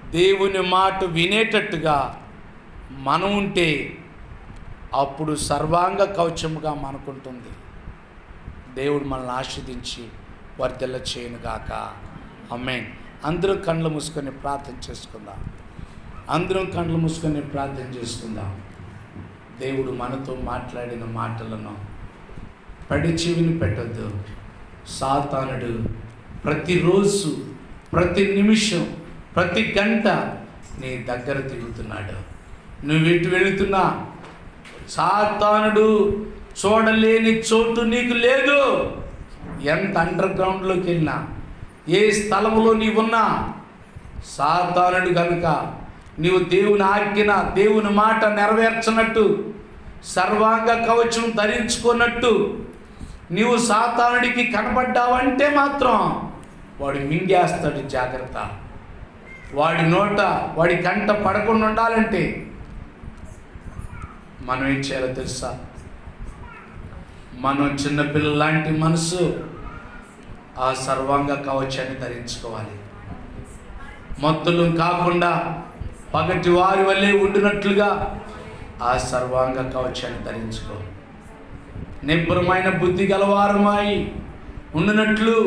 దేవుని మాట వినేటట్టుగా మనం ఉంటే అప్పుడు సర్వాంగ కవచముగా మనకుంటుంది. దేవుడు మనల్ని ఆశీర్వదించి వర్ధిల్ల చేయనుగాక. ఆమేన్. అందరూ కళ్ళు మూసుకొని ప్రార్థన చేసుకుందాం. అందరం కళ్ళు మూసుకొని ప్రార్థన చేసుకుందాం. దేవుడు మనతో మాట్లాడిన మాటలను పడి చెవిని పెట్టద్దు. సాతానుడు ప్రతిరోజు, ప్రతి నిమిషం, ప్రతి గంట నీ దగ్గర తిరుగుతున్నాడు. నువ్వు ఎటు వెళుతున్నా సాతానుడు చూడలేని చోటు నీకు లేదు. ఎంత అండర్ గ్రౌండ్లోకి వెళ్ళినా, ఏ స్థలంలో నీవున్నా, సాతానుడు కనుక నీవు దేవుని ఆజ్ఞన, దేవుని మాట నెరవేర్చనట్టు, సర్వాంగ కవచం ధరించుకున్నట్టు నీవు సాతానుడికి కనబడ్డావంటే మాత్రం వాడు మింగేస్తాడు. జాగ్రత్త. వాడి నోట, వాడి కంట పడకుండా ఉండాలంటే మనం ఏం చేయాలో తెలుసా? మనం చిన్నపిల్లల లాంటి మనసు ఆ సర్వాంగ కవచాన్ని ధరించుకోవాలి. మత్తులు కాకుండా పగటి వారి వల్లే ఉండినట్లుగా ఆ సర్వాంగ కవచాన్ని ధరించుకో. నిబ్బరమైన బుద్ధి గలవారమై ఉండినట్లు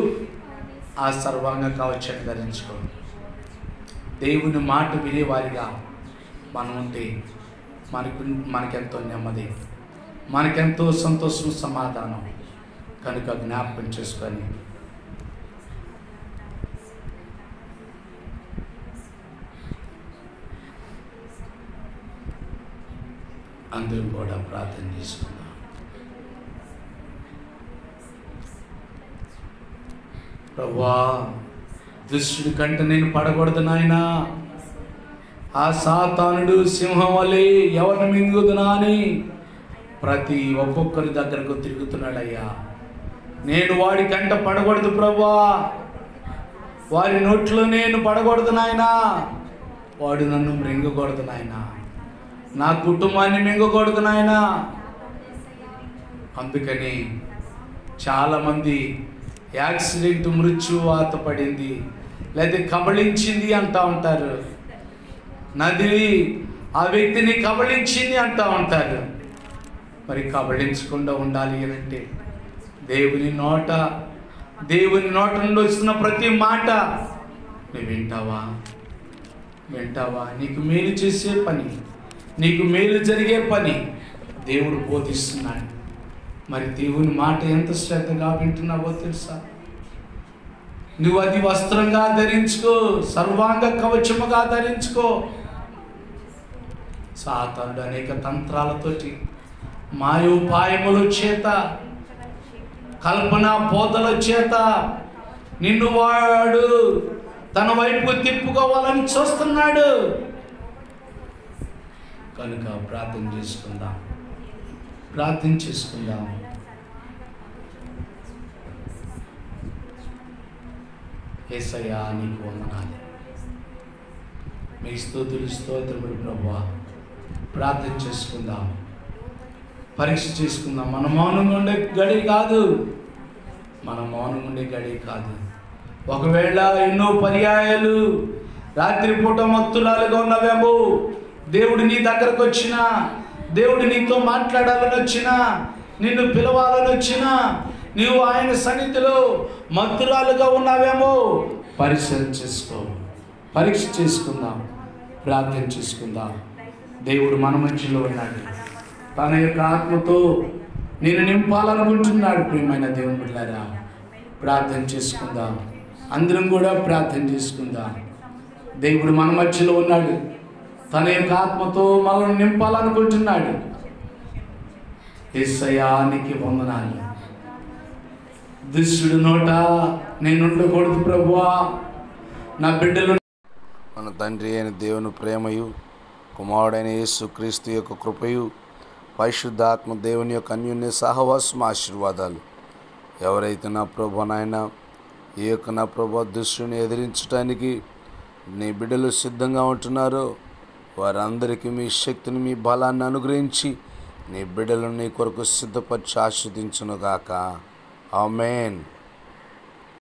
ఆ సర్వాంగ కవచాన్ని ధరించుకో. దేవుని మాట వినేవారిగా మనం ఉంటే మనకెంతో నెమ్మది, మనకెంతో సంతోషం, సమాధానం. కనుక జ్ఞాపకం చేసుకొని అందరూ కూడా ప్రార్థన చేసుకుందాం. ప్రభువా, దుష్టుడి కంట నేను పడకూడదు నాయనా. ఆ సాతానుడు సింహం వలె ఎవరిని మింగుదునా అని ప్రతి ఒక్కొక్కరి దగ్గరకు తిరుగుతున్నాడయ్యా. నేను వాడి కంట పడకూడదు ప్రభువా, వారి నోట్లో నేను పడకూడదు నాయనా. వాడు నన్ను మింగకూడదు నాయనా, నా కుటుంబాన్ని మింగకూడదు నాయనా. అందుకని చాలామంది యాక్సిడెంట్, మృత్యువాత పడింది లేదా కబళించింది అంటూ ఉంటారు. నది ఆ వ్యక్తిని కబళించింది అంటూ ఉంటారు. మరి కబళించకుండా ఉండాలి అంటే దేవుని నోట నుండి వస్తున్న ప్రతి మాట నువ్వు వింటావా? నీకు మేలు చేసే పని, నీకు మేలు జరిగే పని దేవుడు బోధిస్తున్నాడు. మరి దేవుని మాట ఎంత శ్రద్ధగా వింటున్నావో తెలుసా? నువ్వు అది వస్త్రంగా ధరించుకో, సర్వాంగ కవచముగా ధరించుకో. సాతానుడు అనేక తంత్రాలతోటి, మాయోపాయముల చేత, కల్పన బోధల చేత నిన్ను వాడు తన వైపు తిప్పుకోవాలని చూస్తున్నాడు. కనుక ప్రార్థన చేసుకుందాం. యేసయ్యా, నీకు వందనాలు. మీ స్తోత్రములు ప్రభువా. ప్రార్థన చేసుకుందాం, పరీక్ష చేసుకుందాం. మన మౌనంగా ఉండే గడి కాదు. ఒకవేళ ఎన్నో పర్యాయాలు రాత్రిపూట మత్తులాలుగా ఉన్నవేమో, దేవుడు నీ దగ్గరకు వచ్చినా, దేవుడు నీతో మాట్లాడాలని వచ్చినా, నిన్ను పిలవాలని వచ్చినా, నీవు ఆయన సన్నిధిలో మత్తురాలుగా ఉన్నావేమో, పరీక్ష చేసుకుందాం, ప్రార్థన చేసుకుందాం. దేవుడు మన మధ్యలో ఉన్నాడు. తన యొక్క ఆత్మతో నేను నింపాలనుకుంటున్నాడు. ప్రియమైన దేవుని బిడ్డలారా, ప్రార్థన చేసుకుందాం. అందరం కూడా ప్రార్థన చేసుకుందాం. దేవుడు మన మధ్యలో ఉన్నాడు. తన యొక్క ఆత్మతో మనల్ని నింపాలనుకుంటున్నాడు. యేసయ్యా, నీకు వందనాలు. దుష్టుడి నోట నేను ఉండకూడదు ప్రభువా. నా బిడ్డలు మన తండ్రి అయిన దేవుని ప్రేమయు, కుమారుడైన యేసుక్రీస్తు యొక్క కృపయు, పరిశుద్ధాత్మ దేవుని యొక్క అన్యోన్య సహవాసం, ఆశీర్వాదాలు ఎవరైతే నా ప్రభు నాయన ఈ యొక్క నా ప్రభు దుష్టుని ఎదిరించడానికి నీ బిడ్డలు సిద్ధంగా ఉంటున్నారో వారందరికీ మీ శక్తిని, మీ బలాన్ని అనుగ్రహించి నీ బిడ్డలను నీ కొరకు సిద్ధపరిచి ఆశీర్వదించునుగాక. ఆమేన్.